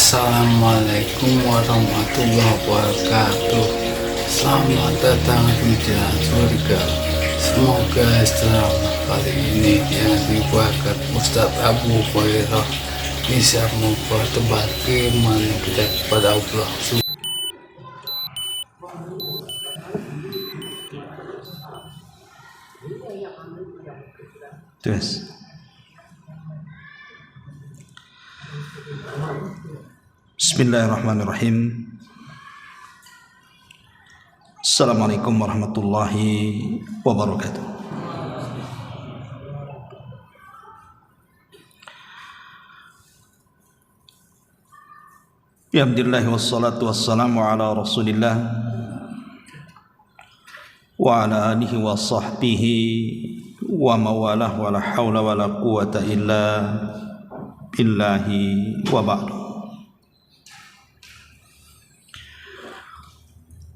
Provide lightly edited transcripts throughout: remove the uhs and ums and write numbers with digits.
Assalamualaikum warahmatullahi wabarakatuh. Selamat datang di jalan surga. Semoga istiqomah kali ini yang dibuatkan Ustadz Abu Hurairah bisa membuat tebal keimanan kita kepada Allah. Terus Bismillahirrahmanirrahim. Assalamualaikum warahmatullahi wabarakatuh. Alhamdulillah wassalatu wassalamu ala Rasulillah wa ala alihi wa sahbihi wa mawalah wa la hawla wa la quwata illa billahi wa ba'du.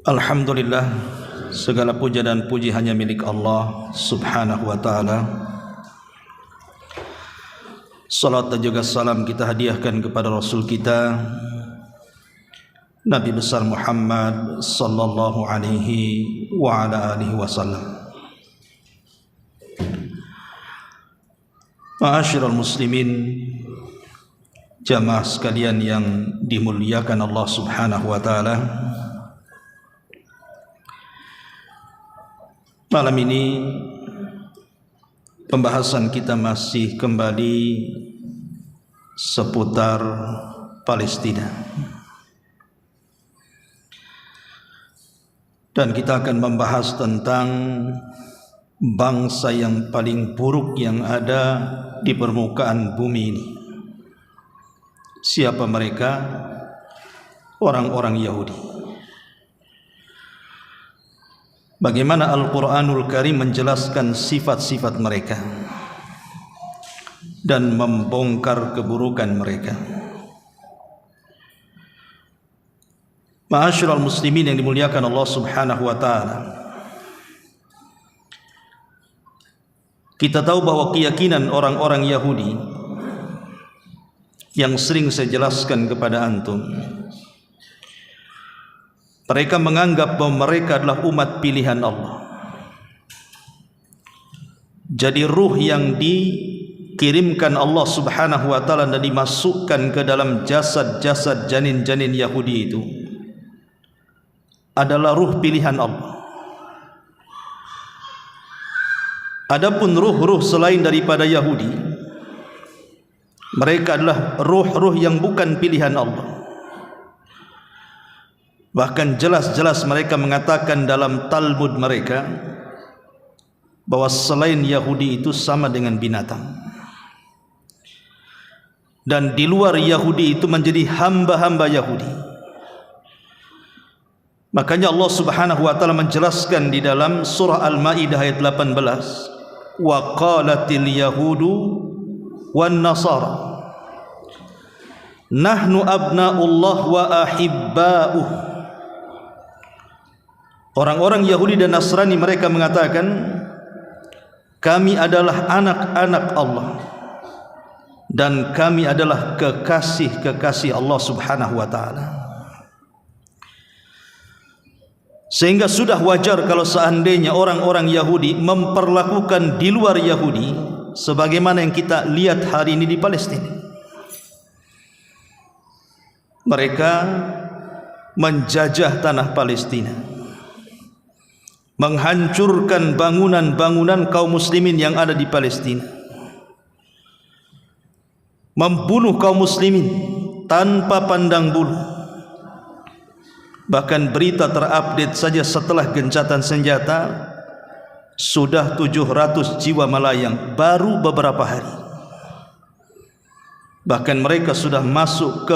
Alhamdulillah, segala puja dan puji hanya milik Allah subhanahu wa ta'ala. Salat dan juga salam kita hadiahkan kepada Rasul kita Nabi besar Muhammad sallallahu alaihi wa ala alihi wasallam. Ma'asyiral muslimin, jamaah sekalian yang dimuliakan Allah subhanahu wa ta'ala, malam ini pembahasan kita masih kembali seputar Palestina. Dan kita akan membahas tentang bangsa yang paling buruk yang ada di permukaan bumi ini. Siapa mereka? Orang-orang Yahudi. Bagaimana Al-Quranul Karim menjelaskan sifat-sifat mereka dan membongkar keburukan mereka. Ma'asyiral muslimin yang dimuliakan Allah subhanahu wa ta'ala, kita tahu bahwa keyakinan orang-orang Yahudi yang sering saya jelaskan kepada antum, mereka menganggap bahwa mereka adalah umat pilihan Allah. Jadi ruh yang dikirimkan Allah subhanahu wa ta'ala dan dimasukkan ke dalam jasad-jasad janin-janin Yahudi itu adalah ruh pilihan Allah. Adapun ruh-ruh selain daripada Yahudi, mereka adalah ruh-ruh yang bukan pilihan Allah. Bahkan jelas-jelas mereka mengatakan dalam Talmud mereka bahwa selain Yahudi itu sama dengan binatang, dan di luar Yahudi itu menjadi hamba-hamba Yahudi. Makanya Allah subhanahu wa ta'ala menjelaskan di dalam surah Al-Ma'idah ayat 18, wa qalatil yahudu wan nasara nahnu abna'ullah wa ahibba'uh. Orang-orang Yahudi dan Nasrani mereka mengatakan, kami adalah anak-anak Allah dan kami adalah kekasih-kekasih Allah subhanahu wa ta'ala. Sehingga sudah wajar kalau seandainya orang-orang Yahudi memperlakukan di luar Yahudi sebagaimana yang kita lihat hari ini di Palestina. Mereka menjajah tanah Palestina, menghancurkan bangunan-bangunan kaum muslimin yang ada di Palestina, membunuh kaum muslimin tanpa pandang bulu. Bahkan berita terupdate saja setelah gencatan senjata sudah 700 jiwa melayang baru beberapa hari. Bahkan mereka sudah masuk ke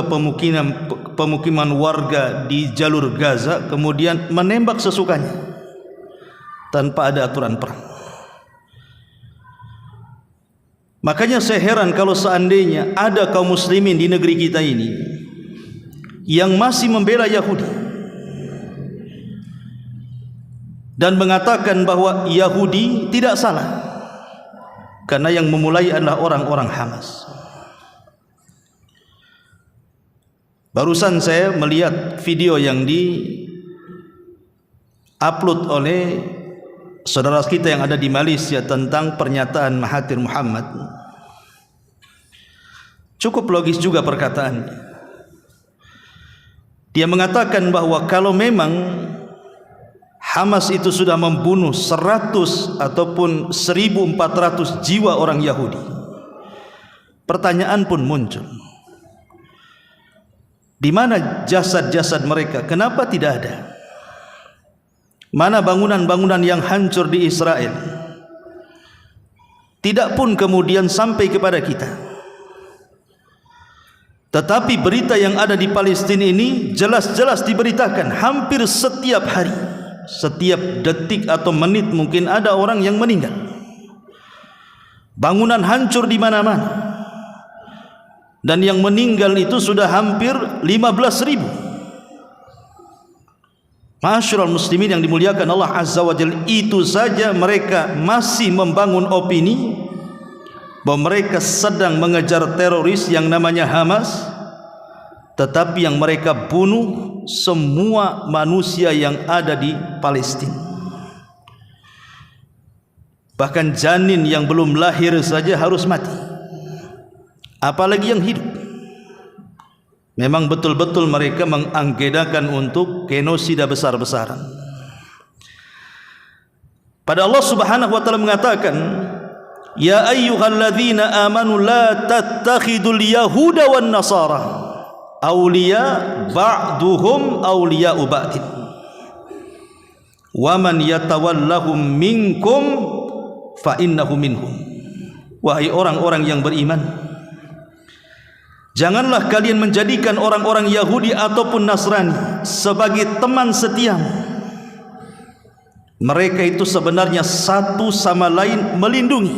pemukiman warga di jalur Gaza, kemudian menembak sesukanya tanpa ada aturan perang. Makanya saya heran kalau seandainya ada kaum muslimin di negeri kita ini yang masih membela Yahudi dan mengatakan bahwa Yahudi tidak salah, karena yang memulai adalah orang-orang Hamas. Barusan saya melihat video yang di-upload oleh saudara kita yang ada di Malaysia tentang pernyataan Mahathir Muhammad. Cukup logis juga perkataannya. Dia mengatakan bahwa kalau memang Hamas itu sudah membunuh 100 ataupun 1400 jiwa orang Yahudi, pertanyaan pun muncul, di mana jasad-jasad mereka? Kenapa tidak ada? Mana bangunan-bangunan yang hancur di Israel? Tidak pun kemudian sampai kepada kita. Tetapi berita yang ada di Palestina ini jelas-jelas diberitakan hampir setiap hari, setiap detik atau menit mungkin ada orang yang meninggal. Bangunan hancur di mana-mana. Dan yang meninggal itu sudah hampir 15.000. Masyarul muslimin yang dimuliakan Allah Azza wa Jalla, itu saja mereka masih membangun opini bahwa mereka sedang mengejar teroris yang namanya Hamas, tetapi yang mereka bunuh semua manusia yang ada di Palestina. Bahkan janin yang belum lahir saja harus mati, apalagi yang hidup. Memang betul-betul mereka menganggedakan untuk genosida besar-besaran. Pada Allah Subhanahu wa taala mengatakan, ya ayyuhalladzina amanu la tattakhidul yahuda wan nasara awliya ba'duhum awliya'u ba'din wa man yatawallahum minkum fa innahu minhum. Wahai orang-orang yang beriman, janganlah kalian menjadikan orang-orang Yahudi ataupun Nasrani sebagai teman setia. Mereka itu sebenarnya satu sama lain melindungi.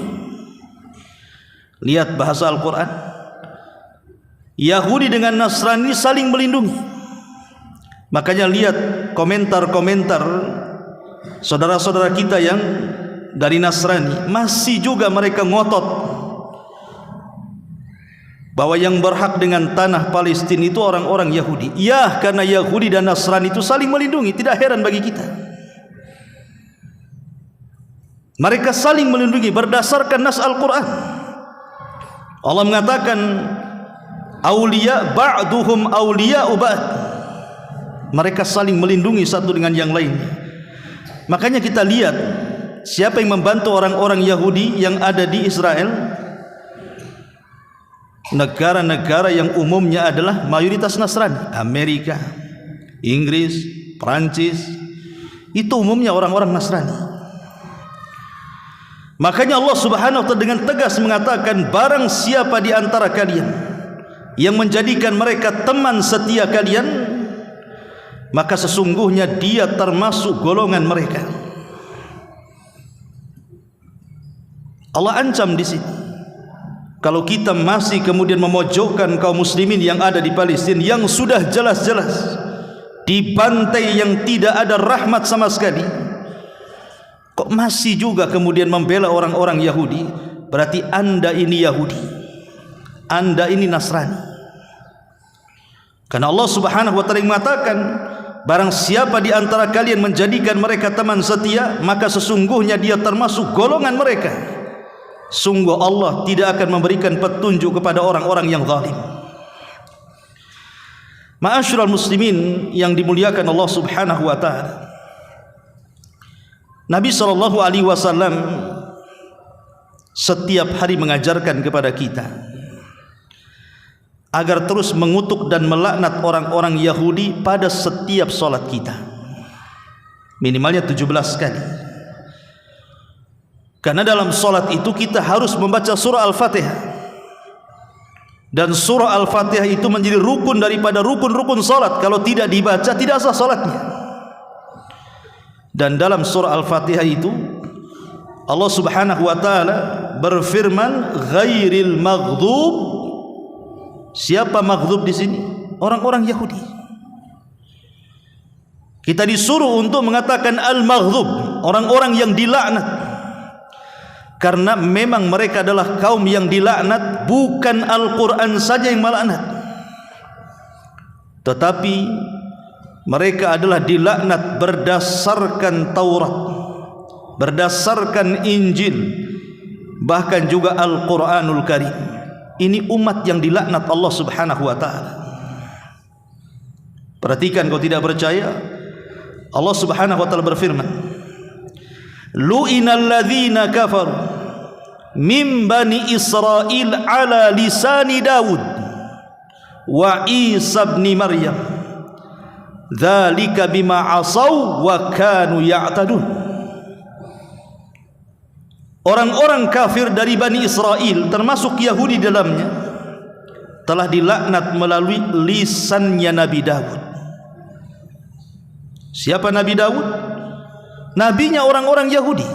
Lihat bahasa Al-Quran, Yahudi dengan Nasrani saling melindungi. Makanya lihat komentar-komentar saudara-saudara kita yang dari Nasrani, masih juga mereka ngotot bahwa yang berhak dengan tanah Palestina itu orang-orang Yahudi. Ya, karena Yahudi dan Nasrani itu saling melindungi. Tidak heran bagi kita, mereka saling melindungi berdasarkan nas Al-Quran. Allah mengatakan awliya ba'duhum awliya'u ba'd. Mereka saling melindungi satu dengan yang lain. Makanya kita lihat siapa yang membantu orang-orang Yahudi yang ada di Israel. Negara-negara yang umumnya adalah mayoritas Nasrani, Amerika, Inggris, Perancis, itu umumnya orang-orang Nasrani. Makanya Allah Subhanahu wa taala dengan tegas mengatakan, barang siapa di antara kalian yang menjadikan mereka teman setia kalian, maka sesungguhnya dia termasuk golongan mereka. Allah ancam di sini. Kalau kita masih kemudian memojokkan kaum muslimin yang ada di Palestina, yang sudah jelas-jelas dibantai, yang tidak ada rahmat sama sekali, kok masih juga kemudian membela orang-orang Yahudi? Berarti anda ini Yahudi, anda ini Nasrani. Karena Allah Subhanahu wa taala mengatakan, barang siapa di antara kalian menjadikan mereka teman setia, maka sesungguhnya dia termasuk golongan mereka. Sungguh Allah tidak akan memberikan petunjuk kepada orang-orang yang zalim. Ma'asyiral muslimin yang dimuliakan Allah Subhanahu wa taala, Nabi sallallahu alaihi wasallam setiap hari mengajarkan kepada kita agar terus mengutuk dan melaknat orang-orang Yahudi pada setiap salat kita, minimalnya 17 kali. Karena dalam salat itu kita harus membaca surah Al-Fatihah, dan surah Al-Fatihah itu menjadi rukun daripada rukun-rukun salat. Kalau tidak dibaca, tidak sah salatnya. Dan dalam surah Al-Fatihah itu Allah Subhanahu wa taala berfirman, ghairil maghdub. Siapa maghdub di sini? Orang-orang Yahudi. Kita disuruh untuk mengatakan al-maghdub, orang-orang yang dilaknat. Karena memang mereka adalah kaum yang dilaknat, bukan Al-Quran saja yang melaknat. tetapi mereka adalah dilaknat berdasarkan Taurat, berdasarkan Injil, bahkan juga Al-Quranul Karim. Ini umat yang dilaknat Allah Subhanahu wa ta'ala. Perhatikan, kalau tidak percaya, Allah Subhanahu wa ta'ala berfirman, lu'inal ladzina kafaru min bani Israil ala lisani Daud wa Isa ibn Maryam dzalika bima asaw wa kanu ya'tadun. Orang-orang kafir dari Bani Israel, termasuk Yahudi dalamnya, telah dilaknat melalui lisannya Nabi Daud. Siapa Nabi Daud? Nabinya orang-orang Yahudi.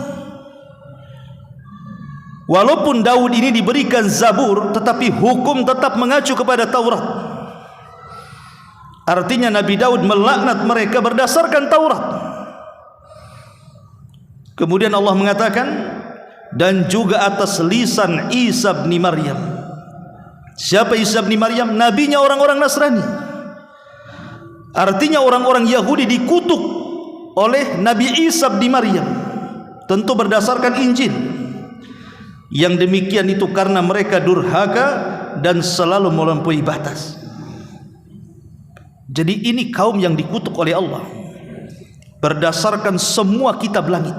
Walaupun Daud ini diberikan Zabur, tetapi hukum tetap mengacu kepada Taurat. Artinya Nabi Daud melaknat mereka berdasarkan Taurat. Kemudian Allah mengatakan, dan juga atas lisan Isa bin Maryam. Siapa Isa bin Maryam? Nabinya orang-orang Nasrani. Artinya orang-orang Yahudi dikutuk oleh Nabi Isa bin Maryam, tentu berdasarkan Injil. Yang demikian itu karena mereka durhaka dan selalu melampaui batas. Jadi ini kaum yang dikutuk oleh Allah berdasarkan semua kitab langit,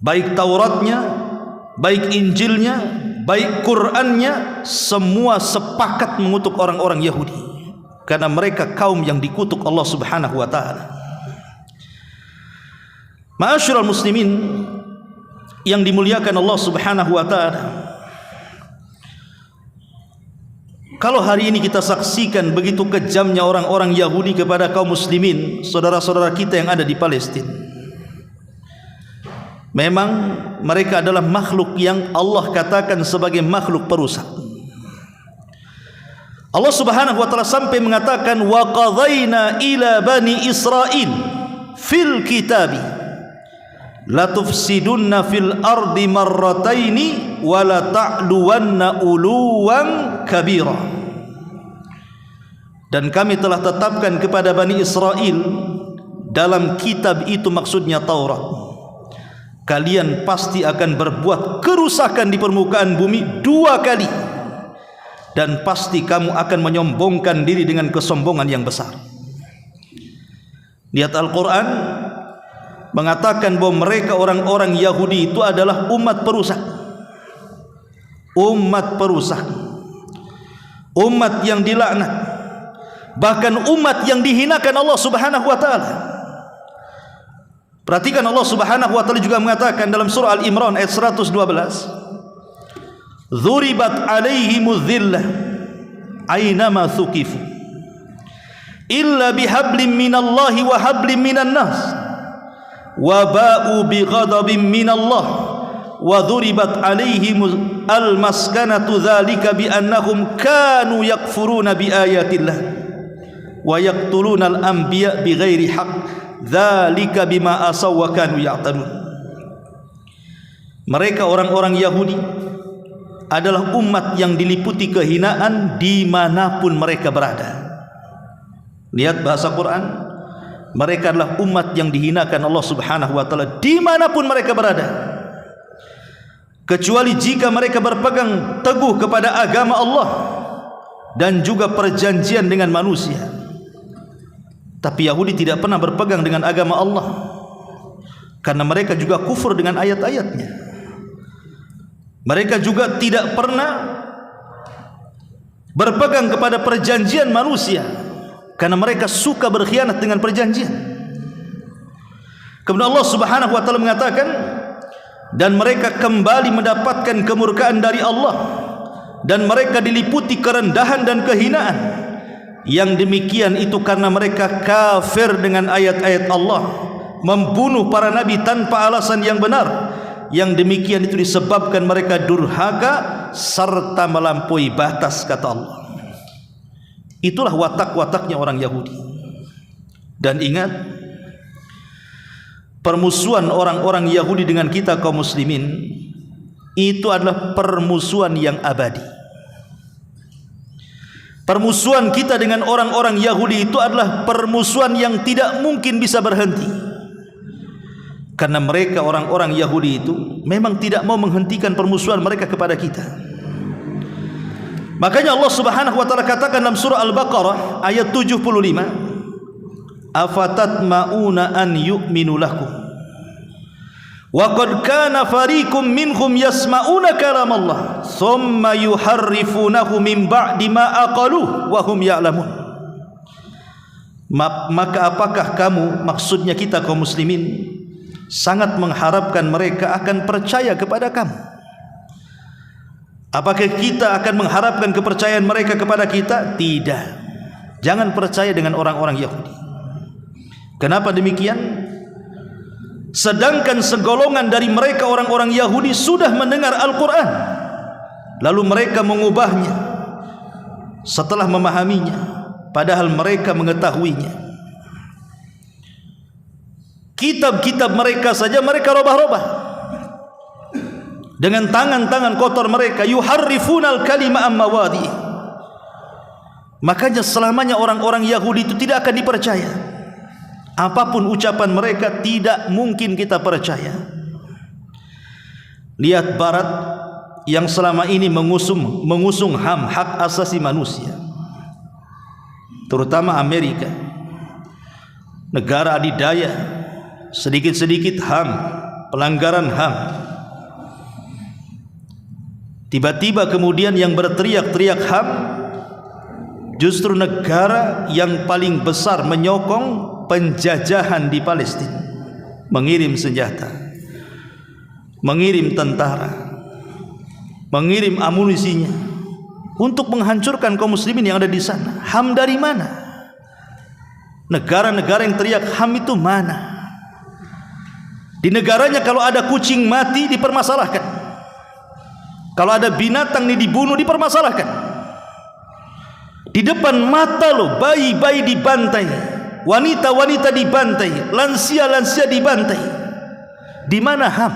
baik Tauratnya, baik Injilnya, baik Qur'annya, semua sepakat mengutuk orang-orang Yahudi, karena mereka kaum yang dikutuk Allah Subhanahu wa ta'ala. Ma'asyiral muslimin yang dimuliakan Allah Subhanahu wa ta'ala, kalau hari ini kita saksikan begitu kejamnya orang-orang Yahudi kepada kaum muslimin, saudara-saudara kita yang ada di Palestina, memang mereka adalah makhluk yang Allah katakan sebagai makhluk perusak. Allah Subhanahu wa ta'ala sampai mengatakan, wa qadhaina ila bani Israil fil kitabi la tufsidunna fil ardi marrataini wa la ta'luwanna uluwan kabira. Dan kami telah tetapkan kepada Bani Israel dalam kitab itu, maksudnya Taurat, kalian pasti akan berbuat kerusakan di permukaan bumi 2 kali, dan pasti kamu akan menyombongkan diri dengan kesombongan yang besar. Lihat Al-Quran mengatakan bahwa mereka orang-orang Yahudi itu adalah umat perusak. Umat perusak, umat yang dilaknat, bahkan umat yang dihinakan Allah Subhanahu wa ta'ala. Perhatikan, Allah Subhanahu wa ta'ala juga mengatakan dalam surah Al-Imran ayat 112, dzuribat alaihimudz dzillah aynama thuqifu illa bihablim minallahi wa hablim minan nas wa ba'u bighadabin minallah wa dzuribat alaihim almaskanatu dzalika biannahum kanu yakfuruna biayatillah wa yaqtuluna al-anbiya bighairi haqq dzalika bima asaw wa kanu ya'tadun. Mereka orang-orang Yahudi adalah umat yang diliputi kehinaan dimanapun mereka berada. Lihat bahasa Quran, mereka adalah umat yang dihinakan Allah Subhanahu wa ta'ala dimanapun mereka berada, kecuali jika mereka berpegang teguh kepada agama Allah dan juga perjanjian dengan manusia. Tapi Yahudi tidak pernah berpegang dengan agama Allah, karena mereka juga kufur dengan ayat-ayatnya. Mereka juga tidak pernah berpegang kepada perjanjian manusia, karena mereka suka berkhianat dengan perjanjian. Kemudian Allah Subhanahu wa ta'ala mengatakan, dan mereka kembali mendapatkan kemurkaan dari Allah, dan mereka diliputi kerendahan dan kehinaan. Yang demikian itu karena mereka kafir dengan ayat-ayat Allah, membunuh para nabi tanpa alasan yang benar. Yang demikian itu disebabkan mereka durhaka serta melampaui batas, kata Allah. Itulah watak-wataknya orang Yahudi. Dan ingat, permusuhan orang-orang Yahudi dengan kita kaum muslimin itu adalah permusuhan yang abadi. Permusuhan kita dengan orang-orang Yahudi itu adalah permusuhan yang tidak mungkin bisa berhenti. Karena mereka orang-orang Yahudi itu memang tidak mau menghentikan permusuhan mereka kepada kita. Makanya Allah Subhanahu wa taala katakan dalam surah Al-Baqarah ayat 75, "Afatatma'una an yu'minu lakum wa qad kana fariqum minhum yasma'una kalam Allah thumma yuharrifunahu min ba'di ma aqaluhu wa hum ya'lamun." Maka apakah kamu, maksudnya kita kaum muslimin, sangat mengharapkan mereka akan percaya kepada kamu? Apakah kita akan mengharapkan kepercayaan mereka kepada kita? Tidak. Jangan percaya dengan orang-orang Yahudi. Kenapa demikian? Sedangkan segolongan dari mereka orang-orang Yahudi sudah mendengar Al-Quran, lalu mereka mengubahnya setelah memahaminya, padahal mereka mengetahuinya. Kitab-kitab mereka saja mereka robah-robah dengan tangan-tangan kotor mereka. Yuharrifunal kalima amma wadi. Makanya selamanya orang-orang Yahudi itu tidak akan dipercaya. Apapun ucapan mereka tidak mungkin kita percaya. Lihat Barat yang selama ini mengusung HAM, hak asasi manusia, terutama Amerika, negara adidaya, sedikit-sedikit HAM, pelanggaran HAM. Tiba-tiba kemudian yang berteriak-teriak HAM justru negara yang paling besar menyokong penjajahan di Palestina, mengirim senjata, mengirim tentara, mengirim amunisinya untuk menghancurkan kaum muslimin yang ada di sana. HAM dari mana? Negara-negara yang teriak HAM itu mana? Di negaranya kalau ada kucing mati dipermasalahkan, kalau ada binatang ini dibunuh dipermasalahkan. Di depan mata lo bayi-bayi dibantai, wanita-wanita dibantai, lansia-lansia dibantai. Di mana HAM?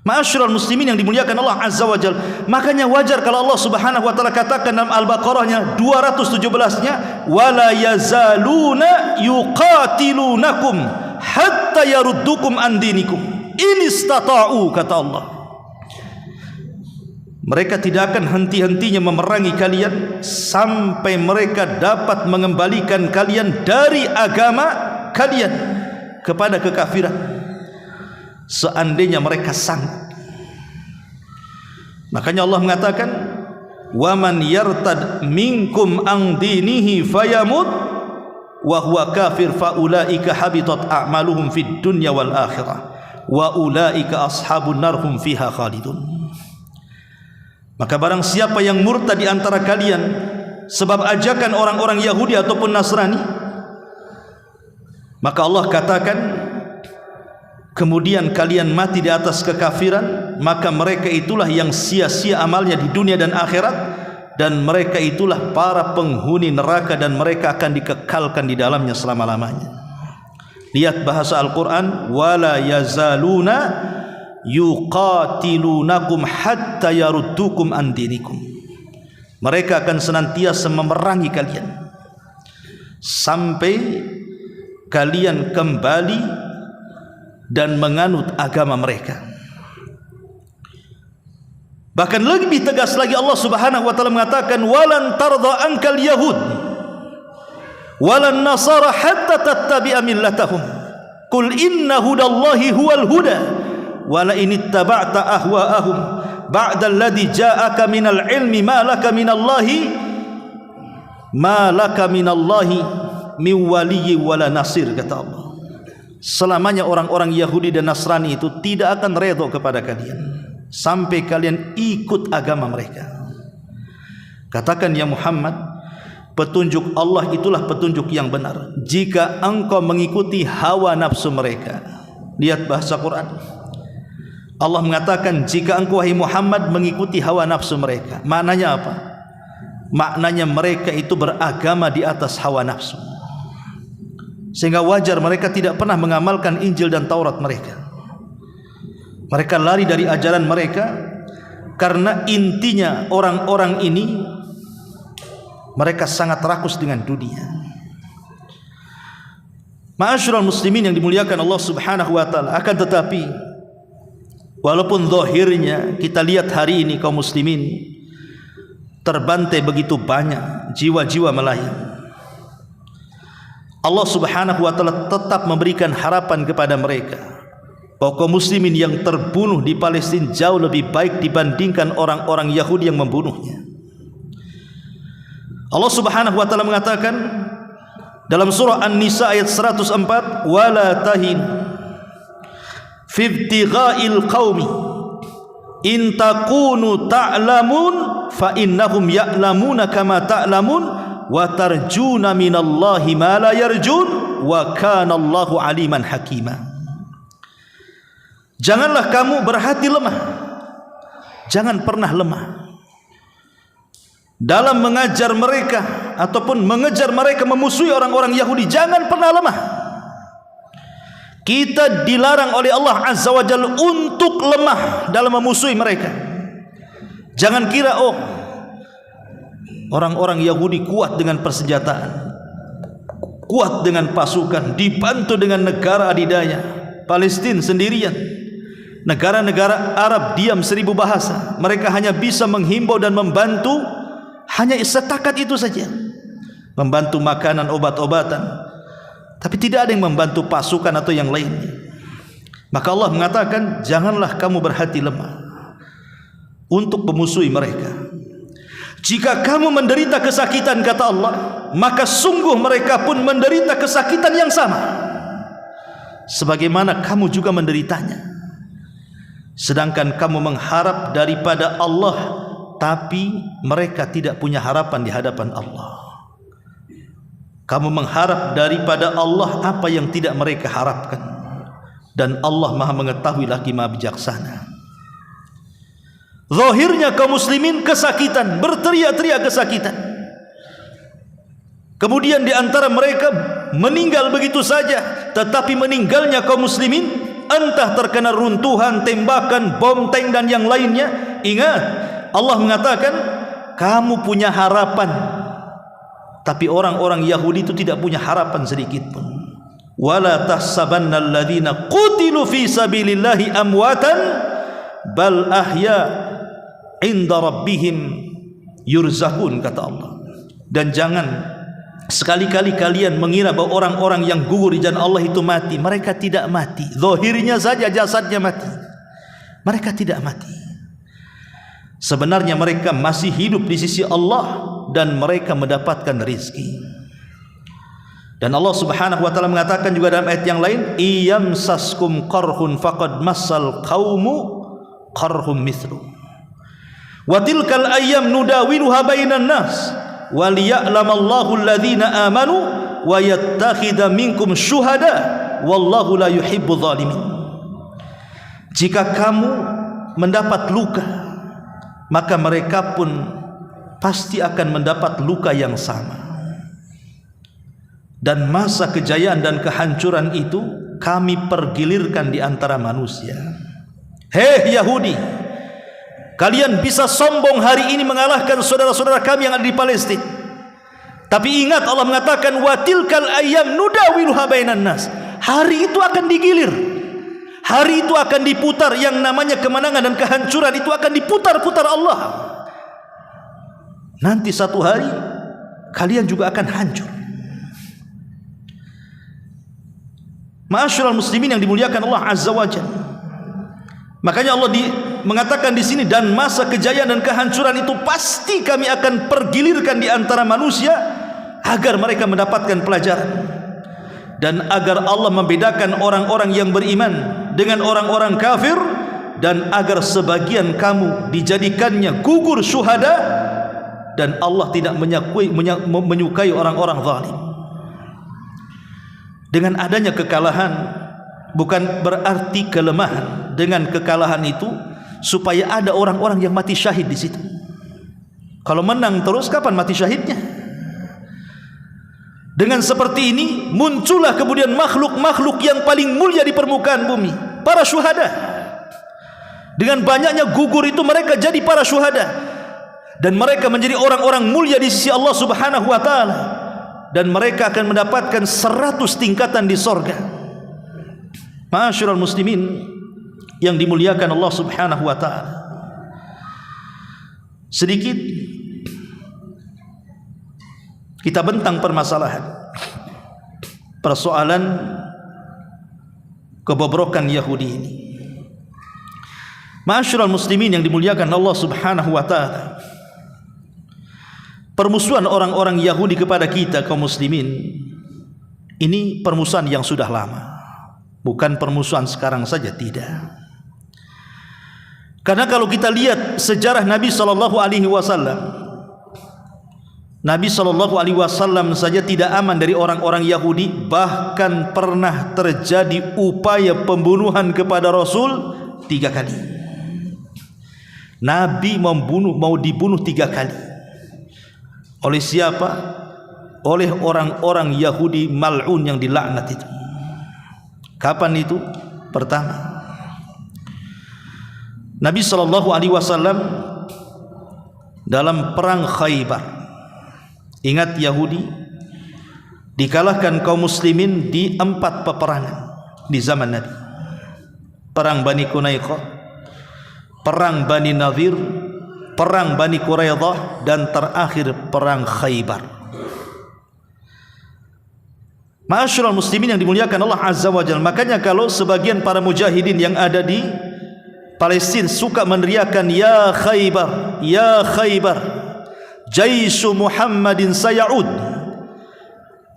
Ma'asyiral muslimin yang dimuliakan Allah Azza wa Jalla. Makanya wajar kalau Allah Subhanahu wa taala katakan dalam Al-Baqarahnya 217-nya, wala yazaluna yuqatilunakum hatta yaruddukum an dinikum in istata'u, kata Allah. Mereka tidak akan henti-hentinya memerangi kalian sampai mereka dapat mengembalikan kalian dari agama kalian kepada kekafiran, seandainya mereka sanggup. Makanya Allah mengatakan, "Waman yartad minkum an dinihi fayamut wa huwa kafir faulaika habitat a'maluhum fid dunya wal akhirah wa ulaika ashabun nar hum fiha khalidun." Maka barang siapa yang murtad di antara kalian sebab ajakan orang-orang Yahudi ataupun Nasrani, maka Allah katakan, kemudian kalian mati di atas kekafiran, maka mereka itulah yang sia-sia amalnya di dunia dan akhirat, dan mereka itulah para penghuni neraka, dan mereka akan dikekalkan di dalamnya selama-lamanya. Lihat bahasa Al-Quran, wala yazaluna yuqatilunakum hatta yaruddukum an dinikum. Mereka akan senantiasa memerangi kalian sampai kalian kembali dan menganut agama mereka. Bahkan lebih tegas lagi Allah Subhanahu wa taala mengatakan, walan tardha ankal yahud walan nasara hatta tattabi'a millatahum qul inna hudallahi huwal huda wala in ittaba'ta ahwa'ahum ba'da alladhi ja'aka minal ilmi ma laka minallahi min waliyyi wala nasir, kata Allah. Selamanya orang-orang Yahudi dan Nasrani itu tidak akan redha kepada kalian sampai kalian ikut agama mereka. Katakan ya Muhammad, petunjuk Allah itulah petunjuk yang benar jika engkau mengikuti hawa nafsu mereka. Lihat bahasa Quran, Allah mengatakan jika engkau wahai Muhammad mengikuti hawa nafsu mereka. Maknanya apa? Maknanya mereka itu beragama di atas hawa nafsu, sehingga wajar mereka tidak pernah mengamalkan Injil dan Taurat mereka. Mereka lari dari ajaran mereka karena intinya orang-orang ini Mereka sangat rakus dengan dunia. Ma'asyiral muslimin yang dimuliakan Allah Subhanahu wa taala, akan tetapi walaupun zahirnya kita lihat hari ini kaum muslimin terbantai begitu banyak jiwa-jiwa melayang, Allah Subhanahu wa taala tetap memberikan harapan kepada mereka bahwa kaum muslimin yang terbunuh di Palestina jauh lebih baik dibandingkan orang-orang Yahudi yang membunuhnya. Allah Subhanahu wa taala mengatakan dalam surah An-Nisa ayat 104, wala tahin fi ibtigha'il qaumi in takunu ta'lamun fa innahum ya'lamuna kama ta'lamun wa tarjuna minallahi ma la yarjun wa kana Allahu aliman hakima. Janganlah kamu berhati lemah, jangan pernah lemah dalam mengajar mereka ataupun mengejar mereka memusuhi orang-orang Yahudi. Jangan pernah lemah. Kita dilarang oleh Allah Azza wa Jalla untuk lemah dalam memusuhi mereka. Jangan kira orang-orang Yahudi kuat dengan persenjataan, kuat dengan pasukan, dibantu dengan negara adidaya. Palestina sendirian, negara-negara Arab diam 1000 bahasa. Mereka hanya bisa menghimbau dan membantu, hanya setakat itu saja, membantu makanan, obat-obatan, tapi tidak ada yang membantu pasukan atau yang lainnya. Maka Allah mengatakan, janganlah kamu berhati lemah untuk memusuhi mereka. Jika kamu menderita kesakitan, kata Allah, maka sungguh mereka pun menderita kesakitan yang sama sebagaimana kamu juga menderitanya. Sedangkan kamu mengharap daripada Allah, tapi mereka tidak punya harapan di hadapan Allah. Kamu mengharap daripada Allah apa yang tidak mereka harapkan, dan Allah Maha mengetahui lagi Maha bijaksana. Zahirnya kaum muslimin kesakitan, berteriak-teriak kesakitan. Kemudian di antara mereka meninggal begitu saja, tetapi meninggalnya kaum muslimin entah terkena runtuhan, tembakan, bom, tank dan yang lainnya. Ingat, Allah mengatakan kamu punya harapan, tapi orang-orang Yahudi itu tidak punya harapan sedikit pun. Wala tahsabannal ladzina qutilu fi sabilillahi amwatan bal ahya inda rabbihim yurzaqun, kata Allah. Dan jangan sekali-kali kalian mengira bahwa orang-orang yang gugur di jalan Allah itu mati. Mereka tidak mati, zahirnya saja jasadnya mati, mereka tidak mati. Sebenarnya mereka masih hidup di sisi Allah dan mereka mendapatkan rizki. Dan Allah Subhanahu wa taala mengatakan juga dalam ayat yang lain, iyamsaskum qarhun faqad massal qaumu qarhum mithlu wa tilkal ayyam nudawiluha bainan nas wa liya'lamallahu alladhina amanu wa yattakhidha minkum syuhada wallahu la yuhibbudz zalimin. Jika kamu mendapat luka, maka mereka pun pasti akan mendapat luka yang sama. Dan masa kejayaan dan kehancuran itu kami pergilirkan di antara manusia. Hei Yahudi, kalian bisa sombong hari ini mengalahkan saudara-saudara kami yang ada di Palestina. Tapi ingat, Allah mengatakan watilkal ayyam nudawiluha bainan nas. Hari itu akan digilir, hari itu akan diputar. Yang namanya kemenangan dan kehancuran itu akan diputar-putar Allah. Nanti satu hari kalian juga akan hancur. Ma'asyiral muslimin yang dimuliakan Allah Azza wa Jalla. Makanya Allah mengatakan di sini, dan masa kejayaan dan kehancuran itu pasti kami akan pergilirkan di antara manusia agar mereka mendapatkan pelajaran, dan agar Allah membedakan orang-orang yang beriman dengan orang-orang kafir, dan agar sebagian kamu dijadikannya gugur syuhada, dan Allah tidak menyukai orang-orang zalim. Dengan adanya kekalahan bukan berarti kelemahan. Dengan kekalahan itu supaya ada orang-orang yang mati syahid di situ. Kalau menang terus, kapan mati syahidnya? Dengan seperti ini muncullah kemudian makhluk-makhluk yang paling mulia di permukaan bumi, para syuhada. Dengan banyaknya gugur itu mereka jadi para syuhada. dan mereka menjadi orang-orang mulia di sisi Allah Subhanahu wa taala, dan mereka akan mendapatkan 100 tingkatan di sorga. Ma'asyiral muslimin yang dimuliakan Allah Subhanahu wa taala, sedikit kita bentang persoalan kebobrokan Yahudi ini. Ma'asyiral muslimin yang dimuliakan Allah Subhanahu wa taala, permusuhan orang-orang Yahudi kepada kita kaum muslimin ini permusuhan yang sudah lama, bukan permusuhan sekarang saja, tidak. Karena kalau kita lihat sejarah Nabi sallallahu alaihi wasallam, Nabi SAW saja tidak aman dari orang-orang Yahudi. Bahkan pernah terjadi upaya pembunuhan kepada Rasul 3 kali. Nabi mau dibunuh 3 kali. Oleh siapa? Oleh orang-orang Yahudi mal'un yang dilaknat itu. Kapan itu? Pertama, Nabi SAW dalam perang Khaybar. Ingat, Yahudi dikalahkan kaum muslimin di 4 peperangan di zaman Nabi. Perang Bani Qunaiqah, perang Bani Nadir, perang Bani Quraidah, dan terakhir perang Khaybar. Ma'asyiral muslimin yang dimuliakan Allah Azza wa Jalla, makanya kalau sebagian para mujahidin yang ada di Palestina suka meneriakan ya Khaybar, ya Khaybar, Jaisu Muhammadin sayaud,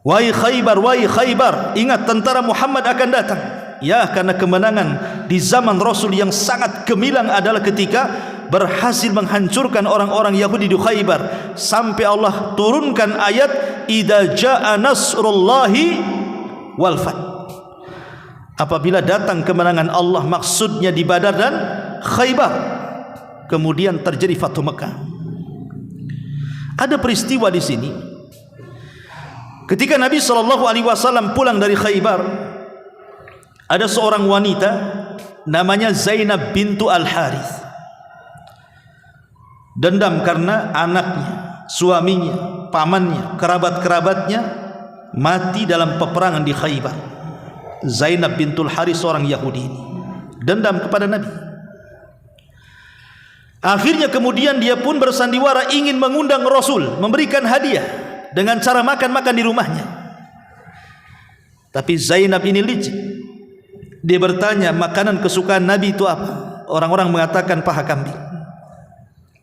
wahai Khaybar, wahai Khaybar, ingat tentara Muhammad akan datang. Ya, karena kemenangan di zaman Rasul yang sangat gemilang adalah ketika berhasil menghancurkan orang-orang Yahudi di Khaybar, sampai Allah turunkan ayat idza jaa nasrullahi wal fath. Apabila datang kemenangan Allah, maksudnya di Badar dan Khaybar, kemudian terjadi Fathu Mekah. Ada peristiwa di sini. Ketika Nabi SAW pulang dari Khaybar, ada seorang wanita namanya Zainab bintu Al-Harith. Dendam karena anaknya, suaminya, pamannya, kerabat-kerabatnya mati dalam peperangan di Khaybar. Zainab bintul Harith seorang Yahudi ini dendam kepada Nabi. Akhirnya kemudian dia pun bersandiwara ingin mengundang Rasul, memberikan hadiah dengan cara makan-makan di rumahnya. Tapi Zainab ini licik. Dia bertanya, makanan kesukaan Nabi itu apa? Orang-orang mengatakan paha kambing.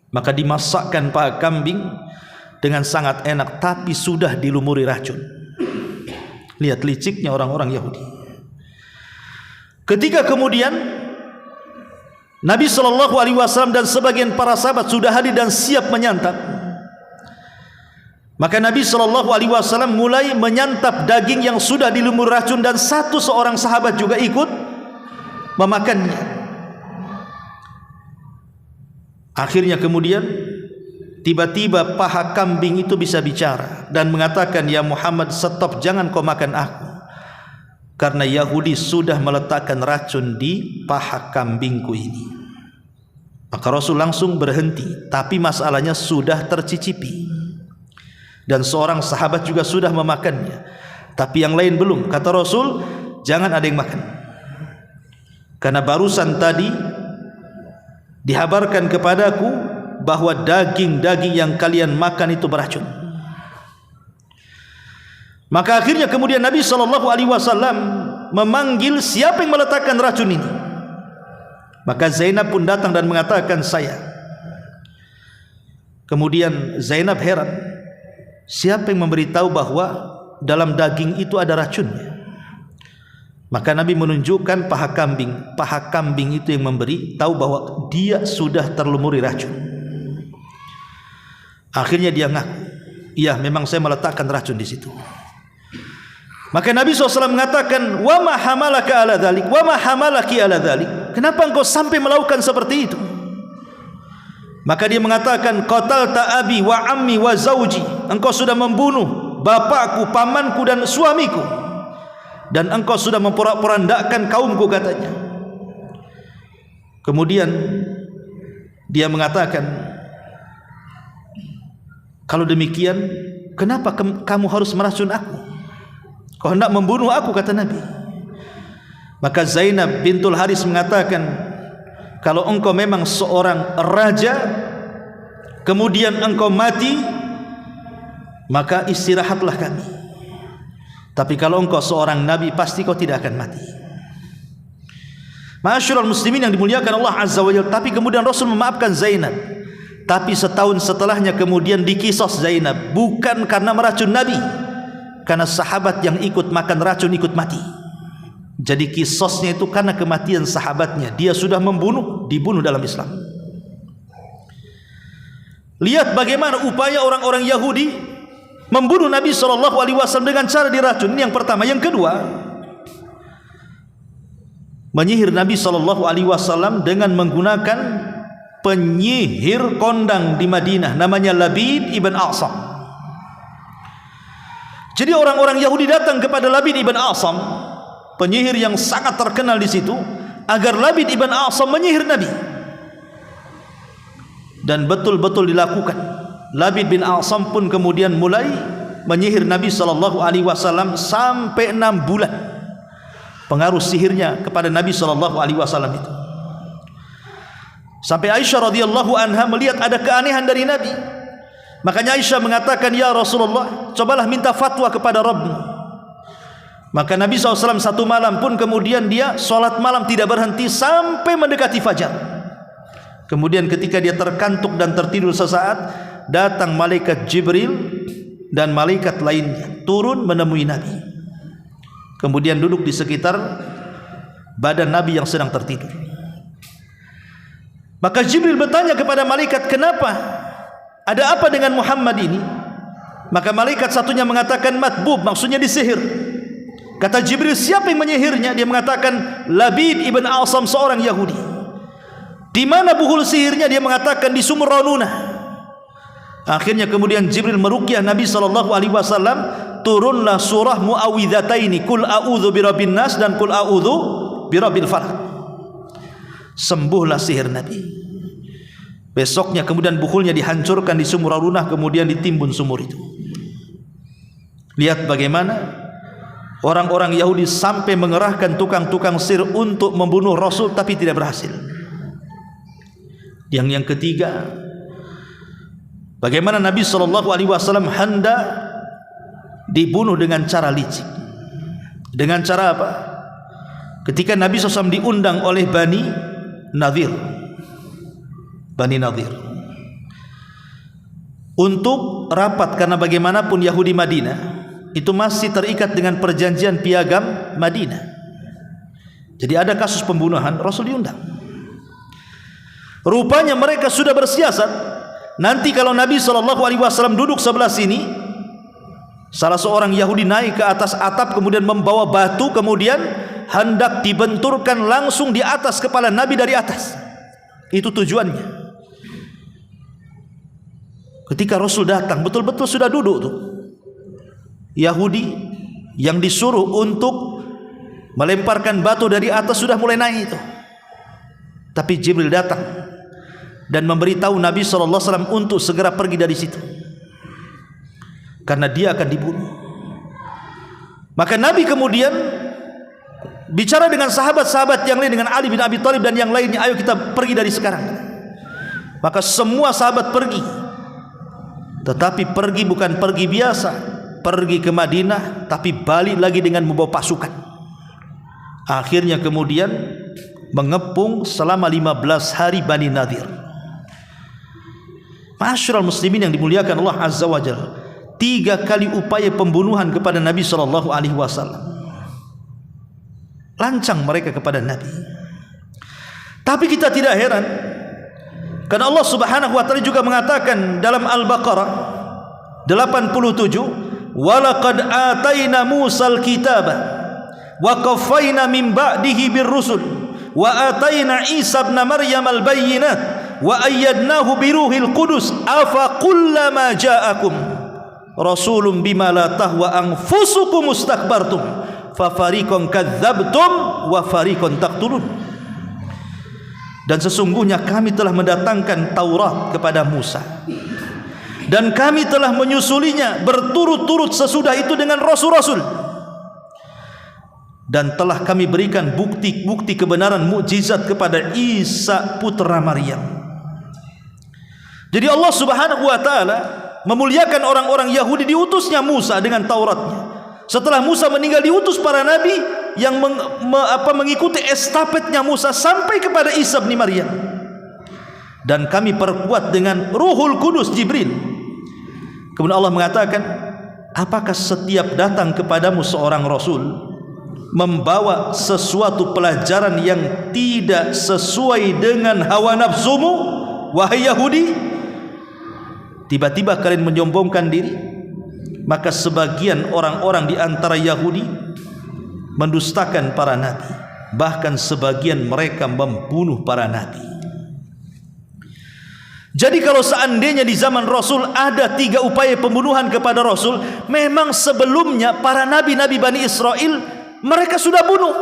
Maka dimasakkan paha kambing dengan sangat enak, tapi sudah dilumuri racun. Lihat liciknya orang-orang Yahudi. Ketika kemudian Nabi SAW dan sebagian para sahabat sudah hadir dan siap menyantap, maka Nabi SAW mulai menyantap daging yang sudah dilumuri racun, dan seorang sahabat juga ikut memakannya. Akhirnya kemudian tiba-tiba paha kambing itu bisa bicara dan mengatakan, ya Muhammad, stop, jangan kau makan aku, karena Yahudi sudah meletakkan racun di paha kambingku ini. Maka Rasul langsung berhenti, tapi masalahnya sudah tercicipi, dan seorang sahabat juga sudah memakannya, tapi yang lain belum. Kata Rasul, jangan ada yang makan, karena barusan tadi dihabarkan kepadaku bahwa daging-daging yang kalian makan itu beracun. Maka akhirnya kemudian Nabi SAW memanggil siapa yang meletakkan racun ini. Maka Zainab pun datang dan mengatakan, saya. Kemudian Zainab heran, siapa yang memberitahu bahwa dalam daging itu ada racunnya? Maka Nabi menunjukkan paha kambing. Paha kambing itu yang memberi tahu bahwa dia sudah terlumuri racun. Akhirnya dia ngaku, iya memang saya meletakkan racun di situ. Maka Nabi SAW mengatakan, wa ma hamalaka ala dhalik, wa ma hamalaki ala dhalik, kenapa engkau sampai melakukan seperti itu? Maka dia mengatakan, qatalta abi wa ammi wa zawji, engkau sudah membunuh bapakku, pamanku, dan suamiku, dan engkau sudah memporak-porandakan kaumku, katanya. Kemudian dia mengatakan, Kalau demikian, kenapa kamu harus meracun aku? Kau hendak membunuh aku, kata Nabi. Maka Zainab bintul Haris mengatakan, kalau engkau memang seorang raja, kemudian engkau mati, maka istirahatlah kami. Tapi kalau engkau seorang nabi, pasti kau tidak akan mati. Ma'asyiral muslimin yang dimuliakan Allah Azza wa Jalla. Tapi kemudian Rasul memaafkan Zainab. Tapi setahun setelahnya kemudian dikisos Zainab, bukan karena meracun Nabi, karena sahabat yang ikut makan racun ikut mati. Jadi kisosnya itu karena kematian sahabatnya. Dia sudah dibunuh dalam Islam. Lihat bagaimana upaya orang-orang Yahudi membunuh Nabi SAW dengan cara diracun. Ini yang pertama. Yang kedua, menyihir Nabi SAW dengan menggunakan penyihir kondang di Madinah, namanya Labid ibn A'sam. Jadi orang-orang Yahudi datang kepada Labid ibn A'sam, penyihir yang sangat terkenal di situ, agar Labid ibn A'sam menyihir Nabi. Dan betul-betul dilakukan. Labid bin A'sam pun kemudian mulai menyihir Nabi SAW sampai 6 bulan. Pengaruh sihirnya kepada Nabi SAW itu. Sampai Aisyah radhiyallahu anha melihat ada keanehan dari Nabi. Makanya Aisyah mengatakan, ya Rasulullah, cobalah minta fatwa kepada Rabbmu. Maka Nabi SAW satu malam pun kemudian dia sholat malam tidak berhenti sampai mendekati fajar. Kemudian ketika dia terkantuk dan tertidur sesaat, datang malaikat Jibril dan malaikat lainnya turun menemui Nabi. Kemudian duduk di sekitar badan Nabi yang sedang tertidur. Maka Jibril bertanya kepada malaikat, kenapa? Ada apa dengan Muhammad ini? Maka malaikat satunya mengatakan matbub, maksudnya disihir. Kata Jibril, siapa yang menyihirnya? Dia mengatakan Labid ibn A'sam, seorang Yahudi. Di mana buhul sihirnya? Dia mengatakan di sumur Ranunah. Akhirnya kemudian Jibril meruqyah Nabi SAW, turunlah surah Muawwidhataini, Qul a'udzu birabbin nas dan Qul a'udzu birabbil falaq. Sembuhlah sihir Nabi. Besoknya kemudian buhulnya dihancurkan di sumur Ranunah, kemudian ditimbun sumur itu. Lihat bagaimana orang-orang Yahudi sampai mengerahkan tukang-tukang sihir untuk membunuh Rasul, tapi tidak berhasil. Yang ketiga, bagaimana Nabi SAW hendak dibunuh dengan cara licik. Dengan cara apa? Ketika Nabi SAW diundang oleh Bani Nadir untuk rapat, karena bagaimanapun Yahudi Madinah itu masih terikat dengan perjanjian piagam Madinah. Jadi ada kasus pembunuhan, Rasul diundang. Rupanya mereka sudah bersiasat, nanti kalau Nabi SAW duduk sebelah sini, salah seorang Yahudi naik ke atas atap, kemudian membawa batu, kemudian hendak dibenturkan langsung di atas kepala Nabi dari atas. Itu tujuannya. Ketika Rasul datang, betul-betul sudah duduk tuh Yahudi yang disuruh untuk melemparkan batu dari atas sudah mulai naik itu. Tapi Jibril datang dan memberitahu Nabi SAW untuk segera pergi dari situ, karena dia akan dibunuh. Maka Nabi kemudian bicara dengan sahabat-sahabat yang lain, dengan Ali bin Abi Thalib dan yang lainnya, ayo kita pergi dari sekarang. Maka semua sahabat pergi. Tetapi pergi bukan pergi biasa, pergi ke Madinah, tapi balik lagi dengan membawa pasukan. Akhirnya kemudian mengepung selama 15 hari Bani Nadir. Ma'asyiral muslimin yang dimuliakan Allah Azza wa Jalla, 3 kali upaya pembunuhan kepada Nabi SAW. Lancang mereka kepada Nabi. Tapi kita tidak heran, karena Allah Subhanahu wa taala juga mengatakan dalam Al-Baqarah 87, "Walaqad ataina Musal kitaba wa qaffayna min ba'dihi birrusul wa ataina Isa ibn Maryam al-bayyinat wa ayyadnahu biruhil qudus afa kullama ja'akum rasulun bima la tahwa anfusukum mustakbartum fa fariqan kadzabtum wa fariqan taqtulun." Dan sesungguhnya kami telah mendatangkan Taurat kepada Musa dan kami telah menyusulinya berturut-turut sesudah itu dengan rasul-rasul, dan telah kami berikan bukti-bukti kebenaran mukjizat kepada Isa putra Maryam. Jadi Allah Subhanahu wa taala memuliakan orang-orang Yahudi, diutusnya Musa dengan Tauratnya. Setelah Musa meninggal, diutus para nabi yang mengikuti estafetnya Musa sampai kepada Isa bin Maryam. Dan kami perkuat dengan Ruhul Kudus, Jibril. Kemudian Allah mengatakan, apakah setiap datang kepadamu seorang rasul membawa sesuatu pelajaran yang tidak sesuai dengan hawa nafsumu, wahai Yahudi? Tiba-tiba kalian menyombongkan diri. Maka sebagian orang-orang di antara Yahudi mendustakan para nabi, bahkan sebagian mereka membunuh para nabi. Jadi kalau seandainya di zaman Rasul ada 3 upaya pembunuhan kepada Rasul, memang sebelumnya para nabi-nabi Bani Israel mereka sudah bunuh.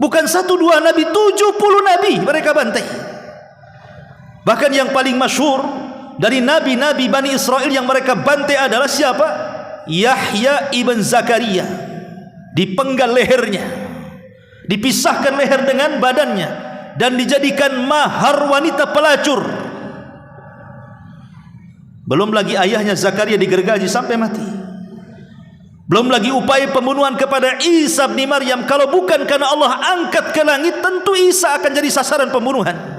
Bukan 1-2 nabi, 70 nabi mereka bantai. Bahkan yang paling masyhur dari nabi-nabi Bani Israel yang mereka bantai adalah siapa? Yahya ibn Zakaria. Dipenggal lehernya, dipisahkan leher dengan badannya, dan dijadikan mahar wanita pelacur. Belum lagi ayahnya Zakaria digergaji sampai mati. Belum lagi upaya pembunuhan kepada Isa bin Maryam. Kalau bukan karena Allah angkat ke langit, tentu Isa akan jadi sasaran pembunuhan.